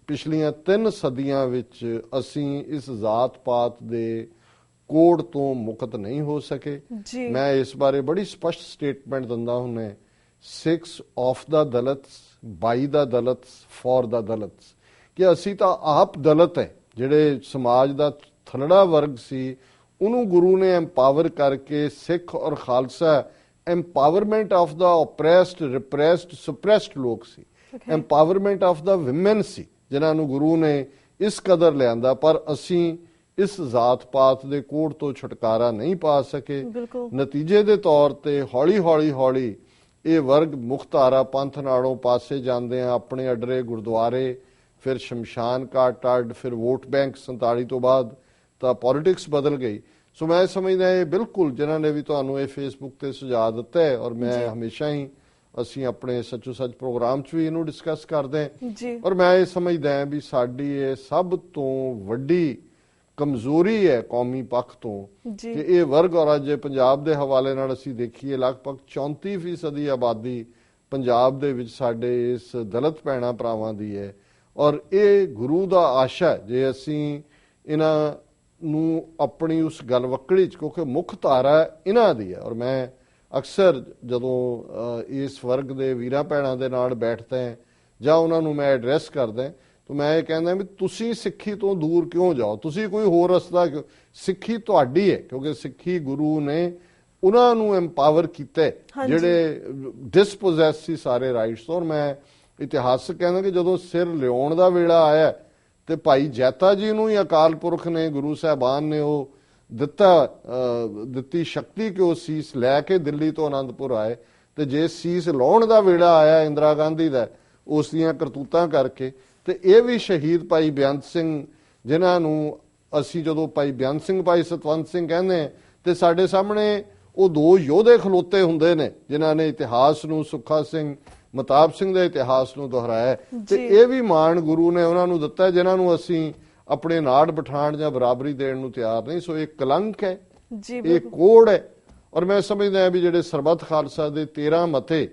ਪਿਛਲੀਆਂ 3 ਸਦੀਆਂ ਵਿੱਚ ਅਸੀਂ ਇਸ ਜਾਤ ਪਾਤ ਦੇ ਕੋੜ ਤੋਂ ਮੁਕਤ ਨਹੀਂ ਹੋ ਸਕੇ। ਮੈਂ ਇਸ ਬਾਰੇ ਬੜੀ ਸਪਸ਼ਟ ਸਟੇਟਮੈਂਟ ਦਿੰਦਾ ਹੁੰਦਾ, 6 of the ਦਲਿਤਸ, by the ਦਲਿਤਸ, for ਦਾ ਦਲਿਤਸ, ਕਿ ਅਸੀਂ ਤਾਂ ਆਪ ਦਲਿਤ ਹੈ। ਜਿਹੜੇ ਸਮਾਜ ਦਾ ਥਲੜਾ ਵਰਗ ਸੀ ਉਹਨੂੰ ਗੁਰੂ ਨੇ ਐਮਪਾਵਰ ਕਰਕੇ ਸਿੱਖ ਔਰ ਖਾਲਸਾ ਐਮਪਾਵਰਮੈਂਟ ਆਫ ਦਾ ਓਪਰੈਸਡ, ਰਿਪਰੈਸਡ, ਸਪਰੈਸਡ ਲੋਕ ਸੀ। ਐਮਪਾਵਰਮੈਂਟ ਆਫ ਦਾ ਵਿਮਨ ਸੀ ਜਿਨ੍ਹਾਂ ਨੂੰ ਗੁਰੂ ਨੇ ਇਸ ਕਦਰ ਲਿਆਂਦਾ। ਪਰ ਅਸੀਂ ਇਸ ਜਾਤ ਪਾਤ ਦੇ ਕੋੜ ਤੋਂ ਛੁਟਕਾਰਾ ਨਹੀਂ ਪਾ ਸਕੇ। ਨਤੀਜੇ ਦੇ ਤੌਰ ਤੇ ਹੌਲੀ ਹੌਲੀ ਇਹ ਵਰਗ ਮੁਖਤਾਰਾ ਪੰਥ ਨਾਲੋਂ ਪਾਸੇ ਜਾਂਦੇ ਆ, ਆਪਣੇ ਅਡਰੇ ਗੁਰਦੁਆਰੇ, ਫਿਰ ਸ਼ਮਸ਼ਾਨ ਘਾਟ ਅੱਡ, ਫਿਰ ਵੋਟ ਬੈਂਕ 47 ਤੋਂ ਬਾਅਦ ਤਾਂ ਪੋਲਿਟਿਕਸ ਬਦਲ ਗਈ। ਸੋ ਮੈਂ ਸਮਝਦਾ ਇਹ ਬਿਲਕੁਲ ਜਿਨ੍ਹਾਂ ਨੇ ਵੀ ਤੁਹਾਨੂੰ ਇਹ ਫੇਸਬੁੱਕ ਤੇ ਸੁਝਾਅ ਦਿੱਤਾ ਹੈ, ਔਰ ਮੈਂ ਹਮੇਸ਼ਾ ਹੀ ਅਸੀਂ ਆਪਣੇ ਸੱਚੋ ਸੱਚ ਪ੍ਰੋਗਰਾਮ 'ਚ ਵੀ ਇਹਨੂੰ ਡਿਸਕਸ ਕਰਦੇ ਹਾਂ। ਔਰ ਮੈਂ ਇਹ ਸਮਝਦਾ ਹਾਂ ਵੀ ਸਾਡੀ ਇਹ ਸਭ ਤੋਂ ਵੱਡੀ ਕਮਜ਼ੋਰੀ ਹੈ ਕੌਮੀ ਪੱਖ ਤੋਂ ਕਿ ਇਹ ਵਰਗ, ਔਰ ਅੱਜ ਪੰਜਾਬ ਦੇ ਹਵਾਲੇ ਨਾਲ ਅਸੀਂ ਦੇਖੀਏ ਲਗਭਗ 34% ਆਬਾਦੀ ਪੰਜਾਬ ਦੇ ਵਿੱਚ ਸਾਡੇ ਇਸ ਦਲਿਤ ਭੈਣਾਂ ਭਰਾਵਾਂ ਦੀ ਹੈ। ਔਰ ਇਹ ਗੁਰੂ ਦਾ ਆਸ਼ਾ, ਜੇ ਅਸੀਂ ਇਹਨਾਂ ਨੂੰ ਆਪਣੀ ਉਸ ਗਲਵੱਕੜੀ 'ਚ, ਕਿਉਂਕਿ ਮੁੱਖ ਧਾਰਾ ਇਹਨਾਂ ਦੀ ਹੈ। ਔਰ ਮੈਂ ਅਕਸਰ ਜਦੋਂ ਇਸ ਵਰਗ ਦੇ ਵੀਰਾਂ ਭੈਣਾਂ ਦੇ ਨਾਲ ਬੈਠਦਾ ਜਾਂ ਉਹਨਾਂ ਨੂੰ ਮੈਂ ਐਡਰੈਸ ਕਰਦਾ ਤਾਂ ਮੈਂ ਇਹ ਕਹਿੰਦਾ ਵੀ ਤੁਸੀਂ ਸਿੱਖੀ ਤੋਂ ਦੂਰ ਕਿਉਂ ਜਾਓ, ਤੁਸੀਂ ਕੋਈ ਹੋਰ ਰਸਤਾ ਕਿਉਂ, ਸਿੱਖੀ ਤੁਹਾਡੀ ਹੈ ਕਿਉਂਕਿ ਸਿੱਖੀ ਗੁਰੂ ਨੇ ਉਹਨਾਂ ਨੂੰ ਐਮਪਾਵਰ ਕੀਤਾ ਜਿਹੜੇ ਡਿਸਪੋਜ਼ੈਸ ਸੀ ਸਾਰੇ ਰਾਈਟਸ ਤੋਂ। ਔਰ ਮੈਂ ਇਤਿਹਾਸਕ ਕਹਿੰਦਾ ਕਿ ਜਦੋਂ ਸਿਰ ਲਿਆਉਣ ਦਾ ਵੇਲਾ ਆਇਆ ਤੇ ਭਾਈ ਜੈਤਾ ਜੀ ਨੂੰ ਹੀ ਅਕਾਲ ਪੁਰਖ ਨੇ, ਗੁਰੂ ਸਾਹਿਬਾਨ ਨੇ ਉਹ ਦਿੱਤੀ ਸ਼ਕਤੀ ਕਿ ਉਹ ਸੀਸ ਲੈ ਕੇ ਦਿੱਲੀ ਤੋਂ ਆਨੰਦਪੁਰ ਆਏ। ਤੇ ਜੇ ਸੀਸ ਲਾਉਣ ਦਾ ਵੇਲਾ ਆਇਆ ਇੰਦਰਾ ਗਾਂਧੀ ਦਾ ਉਸ ਦੀਆਂ ਕਰਤੂਤਾਂ ਕਰਕੇ, ਤੇ ਇਹ ਵੀ ਸ਼ਹੀਦ ਭਾਈ ਬੇਅੰਤ ਸਿੰਘ ਜਿਨ੍ਹਾਂ ਨੂੰ ਅਸੀਂ ਜਦੋਂ ਭਾਈ ਬੇਅੰਤ ਸਿੰਘ ਭਾਈ ਸਤਵੰਤ ਸਿੰਘ ਕਹਿੰਦੇ ਤੇ ਸਾਡੇ ਸਾਹਮਣੇ ਉਹ ਦੋ ਯੋਧੇ ਖਲੋਤੇ ਹੁੰਦੇ ਨੇ ਜਿਨ੍ਹਾਂ ਨੇ ਇਤਿਹਾਸ ਨੂੰ, ਸੁੱਖਾ ਸਿੰਘ ਮਤਾਬ ਸਿੰਘ ਦੇ ਇਤਿਹਾਸ ਨੂੰ ਦੁਹਰਾਇਆ। ਤੇ ਇਹ ਵੀ ਮਾਣ ਗੁਰੂ ਨੇ ਉਹਨਾਂ ਨੂੰ ਦਿੱਤਾ ਜਿਨ੍ਹਾਂ ਨੂੰ ਅਸੀਂ ਆਪਣੇ ਨਾੜ ਬਿਠਾਣ ਜਾਂ ਬਰਾਬਰੀ ਦੇਣ ਨੂੰ ਤਿਆਰ ਨਹੀਂ। ਸੋ ਇਹ ਕਲੰਕ ਹੈ, ਇਹ ਕੋੜ ਹੈ। ਔਰ ਮੈਂ ਸਮਝਦਾ ਵੀ ਜਿਹੜੇ ਸਰਬੱਤ ਖਾਲਸਾ ਦੇ 13 ਮਤੇ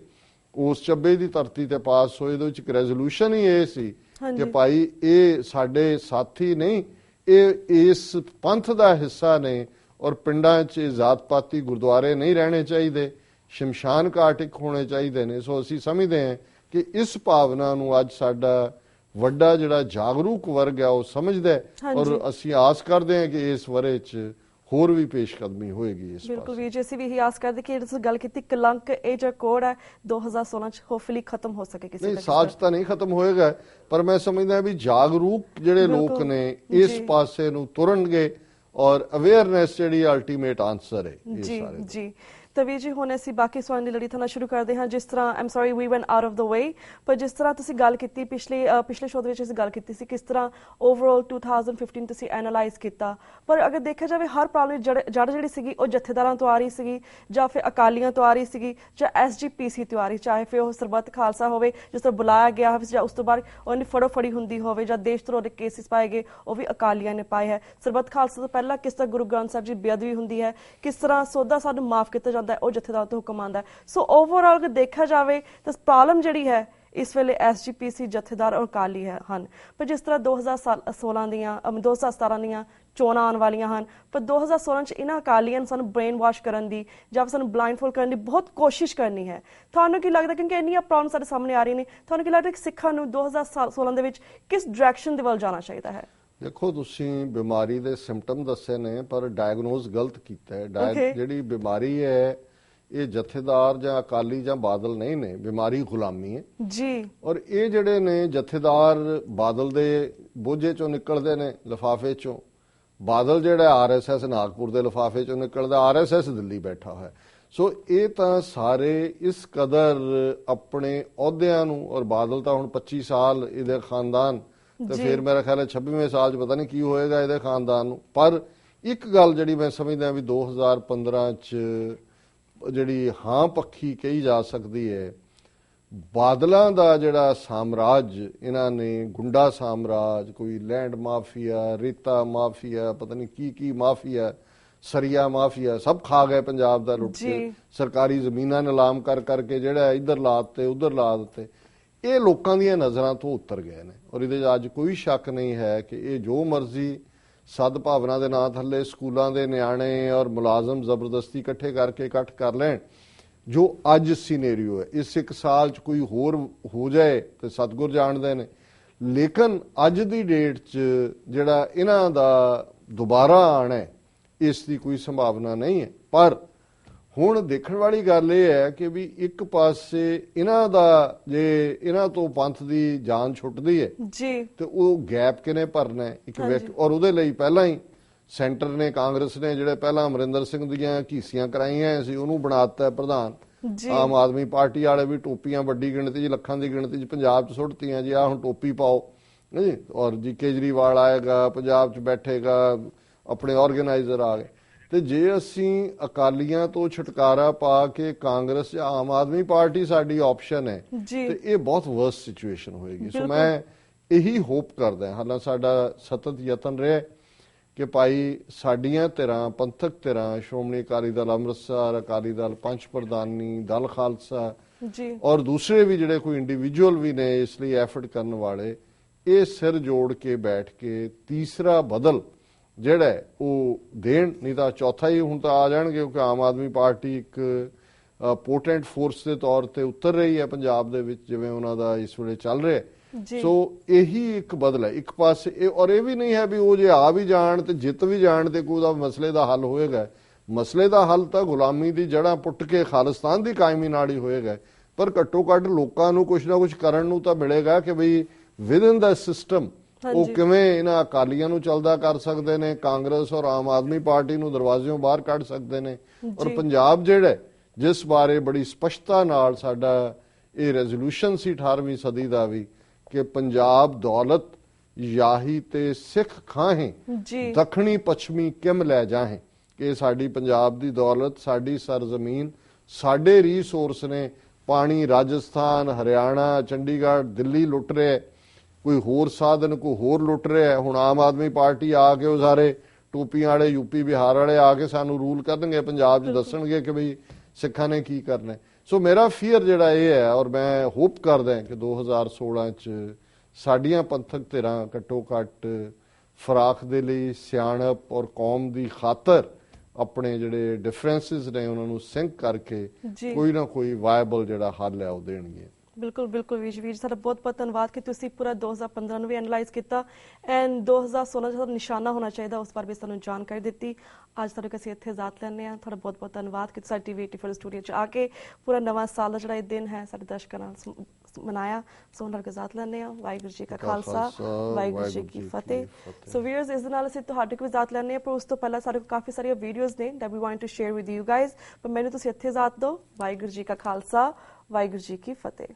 ਉਸ ਚੱਬੇ ਦੀ ਧਰਤੀ ਤੇ ਪਾਸ ਹੋਏ, ਇਹਦੇ ਵਿੱਚ ਇੱਕ ਰੈਜ਼ੋਲੂਸ਼ਨ ਹੀ ਇਹ ਸੀ ਕਿ ਭਾਈ ਇਹ ਸਾਡੇ ਸਾਥੀ ਨਹੀਂ, ਇਹ ਇਸ ਪੰਥ ਦਾ ਹਿੱਸਾ ਨੇ ਔਰ ਪਿੰਡਾਂ 'ਚ ਜ਼ਾਤ ਪਾਤੀ ਗੁਰਦੁਆਰੇ ਨਹੀਂ ਰਹਿਣੇ ਚਾਹੀਦੇ, ਸ਼ਮਸ਼ਾਨ ਘਾਟ ਇੱਕ ਹੋਣੇ ਚਾਹੀਦੇ ਨੇ। ਸੋ ਅਸੀਂ ਸਮਝਦੇ ਹਾਂ ਕਿ ਇਸ ਭਾਵਨਾ ਨੂੰ ਅੱਜ ਸਾਡਾ ਵੱਡਾ ਜਿਹੜਾ ਜਾਗਰੂਕ ਵਰਗ ਹੈ ਉਹ ਸਮਝਦਾ ਔਰ ਅਸੀਂ ਆਸ ਕਰਦੇ ਹਾਂ ਕਿ ਇਸ ਵਰੇ 'ਚ ਹੋਰ ਵੀ ਪੇਸ਼ਕਦਮੀ ਹੋਏਗੀ ਇਸ ਬਿਲਕੁਲ ਵੀਰ ਜੀ, ਅਸੀਂ ਵੀ ਇਹੀ ਆਸ ਕਰਦੇ ਕਿ ਤੁਸੀਂ ਗੱਲ ਕੀਤੀ ਕਲੰਕ, ਇਹ ਜਿਹੜਾ ਕੋਡ ਹੈ 2016 ਚ ਹੋਪਫੁਲੀ ਖਤਮ ਹੋ ਸਕੇ ਕਿਸੇ ਨਹੀਂ, ਸਾਜ਼ ਤਾਂ ਨਹੀਂ ਖਤਮ ਹੋਏਗਾ ਪਰ ਮੈਂ ਸਮਝਦਾ ਵੀ ਜਾਗਰੂਕ ਜਿਹੜੇ ਲੋਕ ਨੇ ਇਸ ਪਾਸੇ ਨੂੰ ਤੁਰਨਗੇ ਔਰ ਅਵੇਅਰਨੈਸ ਜਿਹੜੀ ਅਲਟੀਮੇਟ ਆਨਸਰ ਹੈ ਇਹ ਸਾਰੇ। ਜੀ ਤਾਂ ਵੀਰ ਜੀ ਹੁਣ ਅਸੀਂ ਬਾਕੀ ਸਵਾਲਾਂ ਦੀ ਲੜੀ ਥਾਣਾ ਸ਼ੁਰੂ ਕਰਦੇ ਹਾਂ। ਜਿਸ ਤਰ੍ਹਾਂ I'm sorry we went out of the way, ਪਰ ਜਿਸ ਤਰ੍ਹਾਂ ਤੁਸੀਂ ਗੱਲ ਕੀਤੀ ਪਿਛਲੇ ਸ਼ੋਅ ਦੇ ਵਿੱਚ ਅਸੀਂ ਗੱਲ ਕੀਤੀ ਸੀ ਕਿਸ ਤਰ੍ਹਾਂ ਓਵਰਆਲ 2015 ਤੁਸੀਂ ਐਨਾਲਾਈਜ਼ ਕੀਤਾ, ਪਰ ਅਗਰ ਦੇਖਿਆ ਜਾਵੇ ਹਰ ਪ੍ਰੋਬਲਮ ਜੜ ਜਿਹੜੀ ਸੀਗੀ ਉਹ ਜਥੇਦਾਰਾਂ ਤੋਂ ਆ ਰਹੀ ਸੀਗੀ ਜਾਂ ਫਿਰ ਅਕਾਲੀਆਂ ਤੋਂ ਆ ਰਹੀ ਸੀਗੀ ਜਾਂ SGPC ਤੋਂ ਆ ਰਹੀ, ਚਾਹੇ ਫਿਰ ਉਹ ਸਰਬੱਤ ਖਾਲਸਾ ਹੋਵੇ ਜਿਸ ਤਰ੍ਹਾਂ ਬੁਲਾਇਆ ਗਿਆ ਹੋਵੇ ਜਾਂ ਉਸ ਤੋਂ ਬਾਅਦ ਉਹਨੇ ਫੜੋਫੜੀ ਹੁੰਦੀ ਹੋਵੇ ਜਾਂ ਦੇਸ਼ ਧਰੋਹ ਦੇ ਕੇਸਿਸ ਪਾਏ ਗਏ ਉਹ ਵੀ ਅਕਾਲੀਆਂ ਨੇ ਪਾਏ ਹੈ। ਸਰਬੱਤ ਖਾਲਸਾ ਤੋਂ ਪਹਿਲਾਂ ਕਿਸ ਤਰ੍ਹਾਂ ਗੁਰੂ ਗ੍ਰੰਥ ਸਾਹਿਬ ਜੀ ਬੇਅਦਬੀ ਹੁੰਦੀ ਹੈ, ਕਿਸ ਤਰ੍ਹਾਂ ਸੌਦਾ ਸਾਨੂੰ ਮਾਫ ਕੀਤਾ ਉਹ ਜਥੇਦਾਰ ਤੋਂ ਹੁਕਮ ਆਉਂਦਾ ਹੈ। ਸੋ ਓਵਰਆਲ ਅਗਰ ਦੇਖਿਆ ਜਾਵੇ ਤਾਂ ਪ੍ਰੋਬਲਮ ਜਿਹੜੀ ਹੈ ਇਸ ਵੇਲੇ SGPC ਜਥੇਦਾਰ ਔਰ ਅਕਾਲੀ ਹਨ। ਪਰ ਜਿਸ ਤਰ੍ਹਾਂ 2017 ਦੀਆਂ ਚੋਣਾਂ ਆਉਣ ਵਾਲੀਆਂ ਹਨ, ਪਰ 2016 ਚ ਇਹਨਾਂ ਅਕਾਲੀਆਂ ਨੂੰ ਸਾਨੂੰ ਬ੍ਰੇਨ ਵਾਸ਼ ਕਰਨ ਦੀ ਜਾਂ ਸਾਨੂੰ ਬਲਾਈਂਡਫੋਲਡ ਕਰਨ ਦੀ ਬਹੁਤ ਕੋਸ਼ਿਸ਼ ਕਰਨੀ ਹੈ। ਤੁਹਾਨੂੰ ਕੀ ਲੱਗਦਾ, ਕਿਉਂਕਿ ਇੰਨੀਆਂ ਪ੍ਰੋਬਲਮ ਸਾਡੇ ਸਾਹਮਣੇ ਆ ਰਹੀਆਂ ਨੇ, ਤੁਹਾਨੂੰ ਕੀ ਲੱਗਦਾ ਕਿ ਸਿੱਖਾਂ ਨੂੰ 2016 ਦੇ ਵਿੱਚ ਕਿਸ ਡਾਇਰੈਕਸ਼ਨ ਦੇ ਵੱਲ ਜਾਣਾ ਚਾਹੀਦਾ ਹੈ? ਦੇਖੋ, ਤੁਸੀਂ ਬਿਮਾਰੀ ਦੇ ਸਿੰਪਟਮ ਦੱਸੇ ਨੇ ਪਰ ਡਾਇਗਨੋਸ ਗਲਤ ਕੀਤਾ ਹੈ। ਜਿਹੜੀ ਬਿਮਾਰੀ ਹੈ ਇਹ ਜਥੇਦਾਰ ਜਾਂ ਅਕਾਲੀ ਜਾਂ ਬਾਦਲ ਨਹੀਂ ਨੇ, ਬਿਮਾਰੀ ਗੁਲਾਮੀ ਹੈ ਜੀ। ਔਰ ਇਹ ਜਿਹੜੇ ਨੇ ਜਥੇਦਾਰ ਬਾਦਲ ਦੇ ਬੋਝੇ ਚੋਂ ਨਿਕਲਦੇ ਨੇ, ਲਿਫਾਫੇ ਚੋਂ। ਬਾਦਲ ਜਿਹੜਾ RSS ਨਾਗਪੁਰ ਦੇ ਲਿਫਾਫੇ ਚੋਂ ਨਿਕਲਦਾ, RSS ਦਿੱਲੀ ਬੈਠਾ ਹੋਇਆ। ਸੋ ਇਹ ਤਾਂ ਸਾਰੇ ਇਸ ਕਦਰ ਆਪਣੇ ਅਹੁਦਿਆਂ ਨੂੰ, ਔਰ ਬਾਦਲ ਤਾਂ ਹੁਣ 25 ਸਾਲ ਇਹਦੇ ਖਾਨਦਾਨ, ਤੇ ਫਿਰ ਮੇਰਾ ਖਿਆਲ ਹੈ 26ਵੇਂ ਸਾਲ 'ਚ ਪਤਾ ਨਹੀਂ ਕੀ ਹੋਏਗਾ ਇਹਦੇ ਖਾਨਦਾਨ ਨੂੰ। ਪਰ ਇੱਕ ਗੱਲ ਜਿਹੜੀ ਮੈਂ ਸਮਝਦਾ ਵੀ 2015 'ਚ ਜਿਹੜੀ ਹਾਂ ਪੱਖੀ ਕਹੀ ਜਾ ਸਕਦੀ ਹੈ, ਬਾਦਲਾਂ ਦਾ ਜਿਹੜਾ ਸਾਮਰਾਜ, ਇਹਨਾਂ ਨੇ ਗੁੰਡਾ ਸਾਮਰਾਜ, ਕੋਈ ਲੈਂਡ ਮਾਫੀਆ, ਰੇਤਾ ਮਾਫੀਆ, ਪਤਾ ਨਹੀਂ ਕੀ ਮਾਫੀਆ, ਸਰੀਆ ਮਾਫੀਆ, ਸਭ ਖਾ ਗਏ ਪੰਜਾਬ ਦਾ ਲੁੱਟ ਕੇ। ਸਰਕਾਰੀ ਜ਼ਮੀਨਾਂ ਨਿਲਾਮ ਕਰਕੇ ਜਿਹੜਾ ਇੱਧਰ ਲਾ ਦਿੱਤੇ ਉੱਧਰ ਲਾ ਦਿੱਤੇ। ਇਹ ਲੋਕਾਂ ਦੀਆਂ ਨਜ਼ਰਾਂ ਤੋਂ ਉਤਰ ਗਏ ਨੇ ਔਰ ਇਹਦੇ 'ਚ ਅੱਜ ਕੋਈ ਸ਼ੱਕ ਨਹੀਂ ਹੈ ਕਿ ਇਹ ਜੋ ਮਰਜ਼ੀ ਸਦਭਾਵਨਾ ਦੇ ਨਾਂ ਥੱਲੇ ਸਕੂਲਾਂ ਦੇ ਨਿਆਣੇ ਔਰ ਮੁਲਾਜ਼ਮ ਜ਼ਬਰਦਸਤੀ ਇਕੱਠੇ ਕਰਕੇ ਇਕੱਠ ਕਰ ਲੈਣ। ਜੋ ਅੱਜ ਸੀਨੇਰੀਓ ਹੈ, ਇਸ ਇੱਕ ਸਾਲ 'ਚ ਕੋਈ ਹੋਰ ਹੋ ਜਾਏ ਤੇ ਸਤਿਗੁਰ ਜਾਣਦੇ ਨੇ, ਲੇਕਿਨ ਅੱਜ ਦੀ ਡੇਟ 'ਚ ਜਿਹੜਾ ਇਹਨਾਂ ਦਾ ਦੁਬਾਰਾ ਆਉਣਾ ਹੈ ਇਸ ਦੀ ਕੋਈ ਸੰਭਾਵਨਾ ਨਹੀਂ ਹੈ। ਪਰ ਹੁਣ ਦੇਖਣ ਵਾਲੀ ਗੱਲ ਇਹ ਹੈ ਕਿ ਵੀ ਇੱਕ ਪਾਸੇ ਇਹਨਾਂ ਦਾ, ਜੇ ਇਹਨਾਂ ਤੋਂ ਪੰਥ ਦੀ ਜਾਨ ਛੁੱਟਦੀ ਹੈ ਜੀ ਤੇ ਉਹ ਗੈਪ ਕਿਨੇ ਭਰਨਾ ਹੈ ਇੱਕ ਵਿਅਕਤੀ। ਔਰ ਉਹਦੇ ਲਈ ਪਹਿਲਾਂ ਹੀ ਸੈਂਟਰ ਨੇ, ਕਾਂਗਰਸ ਨੇ, ਜਿਹੜੇ ਪਹਿਲਾਂ ਅਮਰਿੰਦਰ ਸਿੰਘ ਦੀਆਂ ਘੀਸੀਆਂ ਕਰਾਈਆਂ ਸੀ ਉਹਨੂੰ ਬਣਾ ਦਿੱਤਾ ਪ੍ਰਧਾਨ। ਆਮ ਆਦਮੀ ਪਾਰਟੀ ਵਾਲੇ ਵੀ ਟੋਪੀਆਂ ਵੱਡੀ ਗਿਣਤੀ 'ਚ, ਲੱਖਾਂ ਦੀ ਗਿਣਤੀ 'ਚ ਪੰਜਾਬ 'ਚ ਸੁੱਟਤੀਆਂ ਜੀ, ਆਹ ਹੁਣ ਟੋਪੀ ਪਾਓ ਜੀ। ਔਰ ਜੀ ਕੇਜਰੀਵਾਲ ਆਏਗਾ, ਪੰਜਾਬ 'ਚ ਬੈਠੇਗਾ, ਆਪਣੇ ਆਰਗੇਨਾਈਜ਼ਰ ਆ ਗਏ। ਤੇ ਜੇ ਅਸੀਂ ਅਕਾਲੀਆਂ ਤੋਂ ਛੁਟਕਾਰਾ ਪਾ ਕੇ ਕਾਂਗਰਸ ਜਾਂ ਆਮ ਆਦਮੀ ਪਾਰਟੀ ਸਾਡੀ ਆਪਸ਼ਨ ਹੈ ਤੇ ਇਹ ਬਹੁਤ ਵਰਸ ਸਿਚੁਏਸ਼ਨ ਹੋਏਗੀ। ਸੋ ਮੈਂ ਇਹੀ ਹੋਪ ਕਰਦਾ, ਹਾਲਾਂਕਿ ਸਾਡਾ ਸਤਤ ਯਤਨ ਰਿਹਾ ਕਿ ਭਾਈ ਸਾਡੀਆਂ ਧਿਰਾਂ, ਪੰਥਕ ਧਿਰਾਂ, ਸ਼੍ਰੋਮਣੀ ਅਕਾਲੀ ਦਲ ਅੰਮ੍ਰਿਤਸਰ, ਅਕਾਲੀ ਦਲ ਪੰਚ ਪ੍ਰਧਾਨੀ, ਦਲ ਖਾਲਸਾ ਔਰ ਦੂਸਰੇ ਵੀ ਜਿਹੜੇ ਕੋਈ ਇੰਡੀਵਿਜੂਅਲ ਵੀ ਨੇ ਇਸ ਲਈ ਐਫਰਟ ਕਰਨ ਵਾਲੇ, ਇਹ ਸਿਰ ਜੋੜ ਕੇ ਬੈਠ ਕੇ ਤੀਸਰਾ ਬਦਲ ਜਿਹੜਾ ਉਹ ਦੇਣ, ਨਹੀਂ ਤਾਂ ਚੌਥਾ ਹੀ ਹੁਣ ਤਾਂ ਆ ਜਾਣਗੇ ਕਿਉਂਕਿ ਆਮ ਆਦਮੀ ਪਾਰਟੀ ਇੱਕ ਪੋਟੈਂਟ ਫੋਰਸ ਦੇ ਤੌਰ ਤੇ ਉਤਰ ਰਹੀ ਹੈ ਪੰਜਾਬ ਦੇ ਵਿੱਚ, ਜਿਵੇਂ ਉਹਨਾਂ ਦਾ ਇਸ ਵੇਲੇ ਚੱਲ ਰਿਹਾ। ਜੀ। ਸੋ ਇਹੀ ਇੱਕ ਬਦਲ ਹੈ ਇੱਕ ਪਾਸੇ ਔਰ ਇਹ ਵੀ ਨਹੀਂ ਹੈ ਵੀ ਉਹ ਜੇ ਆ ਵੀ ਜਾਣ ਤੇ ਜਿੱਤ ਵੀ ਜਾਣ ਤੇ ਕੋਈ ਉਹਦਾ ਮਸਲੇ ਦਾ ਹੱਲ ਹੋਏਗਾ। ਮਸਲੇ ਦਾ ਹੱਲ ਤਾਂ ਗੁਲਾਮੀ ਦੀ ਜੜ੍ਹਾਂ ਪੁੱਟ ਕੇ ਖਾਲਿਸਤਾਨ ਦੀ ਕਾਇਮੀ ਨਾਲ ਹੀ ਹੋਏਗਾ, ਪਰ ਘੱਟੋ ਘੱਟ ਲੋਕਾਂ ਨੂੰ ਕੁਝ ਨਾ ਕੁਝ ਕਰਨ ਨੂੰ ਤਾਂ ਮਿਲੇਗਾ ਕਿ ਬਈ ਵਿਦਨ ਦਾ ਸਿਸਟਮ ਉਹ ਕਿਵੇਂ ਇਹਨਾਂ ਅਕਾਲੀਆਂ ਨੂੰ ਚੱਲਦਾ ਕਰ ਸਕਦੇ ਨੇ, ਕਾਂਗਰਸ ਔਰ ਆਮ ਆਦਮੀ ਪਾਰਟੀ ਨੂੰ ਦਰਵਾਜ਼ਿਓਂ ਬਾਹਰ ਕੱਢ ਸਕਦੇ ਨੇ। ਔਰ ਪੰਜਾਬ ਜਿਹੜਾ ਜਿਸ ਬਾਰੇ ਬੜੀ ਸਪਸ਼ਟਤਾ ਨਾਲ ਸਾਡਾ ਇਹ ਰੈਜ਼ੋਲੂਸ਼ਨ ਸੀ 18ਵੀਂ ਸਦੀ ਦਾ ਵੀ ਕਿ ਪੰਜਾਬ ਦੌਲਤ ਯਾਹੀ ਤੇ ਸਿੱਖ ਖਾਹੇ ਦੱਖਣੀ ਪੱਛਮੀ ਕਿਮ ਲੈ ਜਾਹੇ, ਕਿ ਸਾਡੀ ਪੰਜਾਬ ਦੀ ਦੌਲਤ, ਸਾਡੀ ਸਰਜ਼ਮੀਨ, ਸਾਡੇ ਰੀਸੋਰਸ ਨੇ। ਪਾਣੀ ਰਾਜਸਥਾਨ, ਹਰਿਆਣਾ, ਚੰਡੀਗੜ੍ਹ, ਦਿੱਲੀ ਲੁੱਟ ਰਿਹਾ, ਕੋਈ ਹੋਰ ਸਾਧਨ ਕੋਈ ਹੋਰ ਲੁੱਟ ਰਿਹਾ। ਹੁਣ ਆਮ ਆਦਮੀ ਪਾਰਟੀ ਆ ਕੇ ਉਹ ਸਾਰੇ ਟੋਪੀਆਂ ਵਾਲੇ ਯੂਪੀ ਬਿਹਾਰ ਵਾਲੇ ਆ ਕੇ ਸਾਨੂੰ ਰੂਲ ਕਰਨਗੇ ਪੰਜਾਬ 'ਚ, ਦੱਸਣਗੇ ਕਿ ਬਈ ਸਿੱਖਾਂ ਨੇ ਕੀ ਕਰਨਾ। ਸੋ ਮੇਰਾ ਫੀਅਰ ਜਿਹੜਾ ਇਹ ਹੈ ਔਰ ਮੈਂ ਹੋਪ ਕਰਦਾ ਕਿ 2016 'ਚ ਸਾਡੀਆਂ ਪੰਥਕ ਧਿਰਾਂ ਘੱਟੋ ਘੱਟ ਫਰਾਖ ਦੇ ਲਈ ਸਿਆਣਪ ਔਰ ਕੌਮ ਦੀ ਖਾਤਰ ਆਪਣੇ ਜਿਹੜੇ ਡਿਫਰੈਂਸਿਸ ਨੇ ਉਹਨਾਂ ਨੂੰ ਸਿੰਕ ਕਰਕੇ ਕੋਈ ਨਾ ਕੋਈ ਵਾਇਬਲ ਜਿਹੜਾ ਹੱਲ ਹੈ ਉਹ ਦੇਣਗੇ। ਬਿਲਕੁਲ ਬਿਲਕੁਲ ਵੀਰ ਸਾਡਾ ਬਹੁਤ ਬਹੁਤ ਧੰਨਵਾਦ ਕਿ ਤੁਸੀਂ ਪੂਰਾ 2015 ਨੂੰ ਵੀ ਐਨਲਾਈਜ਼ ਕੀਤਾ ਐਂਡ 2016 ਦਾ ਨਿਸ਼ਾਨਾ ਹੋਣਾ ਚਾਹੀਦਾ ਉਸ ਬਾਰੇ ਵੀ ਸਾਨੂੰ ਜਾਣਕਾਰੀ ਦਿੱਤੀ। ਅੱਜ ਤੁਹਾਡੇ ਅਸੀਂ ਇੱਥੇ ਜ਼ਾਤ ਲੈਂਦੇ ਹਾਂ। ਤੁਹਾਡਾ ਬਹੁਤ ਬਹੁਤ ਧੰਨਵਾਦ ਕਿ ਤੁਸੀਂ TV 84 ਸਟੂਡੀਓ 'ਚ ਆ ਕੇ ਪੂਰਾ ਨਵਾਂ ਸਾਲ ਦਾ ਜਿਹੜਾ ਇਹ ਦਿਨ ਹੈ ਸਾਡੇ ਦਰਸ਼ਕਾਂ ਨਾਲ ਮਨਾਇਆ। ਸੋ ਉਹਨਾਂ ਦਾ ਜ਼ਾਤ ਲੈਂਦੇ ਹਾਂ। ਵਾਹਿਗੁਰੂ ਜੀ ਕਾ ਖਾਲਸਾ, ਵਾਹਿਗੁਰੂ ਜੀ ਕੀ ਫਤਿਹ। ਸੋ ਵੀਅਰਸ ਇਸ ਦੇ ਨਾਲ ਅਸੀਂ ਤੁਹਾਡੇ ਕੋਲ ਜ਼ਾਤ ਲੈਂਦੇ ਹਾਂ, ਪਰ ਉਸ ਤੋਂ ਪਹਿਲਾਂ ਸਾਡੇ ਕੋਲ ਕਾਫੀ ਸਾਰੀਆਂ ਵੀਡੀਓਜ਼ ਨੇ that we want to share with you guys, ਪਰ ਮੈਨੂੰ ਤੁਸੀਂ ਇੱਥੇ ਜ਼ਾਤ ਦਿਓ। ਵਾਹਿਗੁਰੂ ਜੀ ਕਾ ਖਾਲਸਾ, ਵਾਹਿਗੁਰੂ ਜੀ ਕੀ ਫਤਿਹ।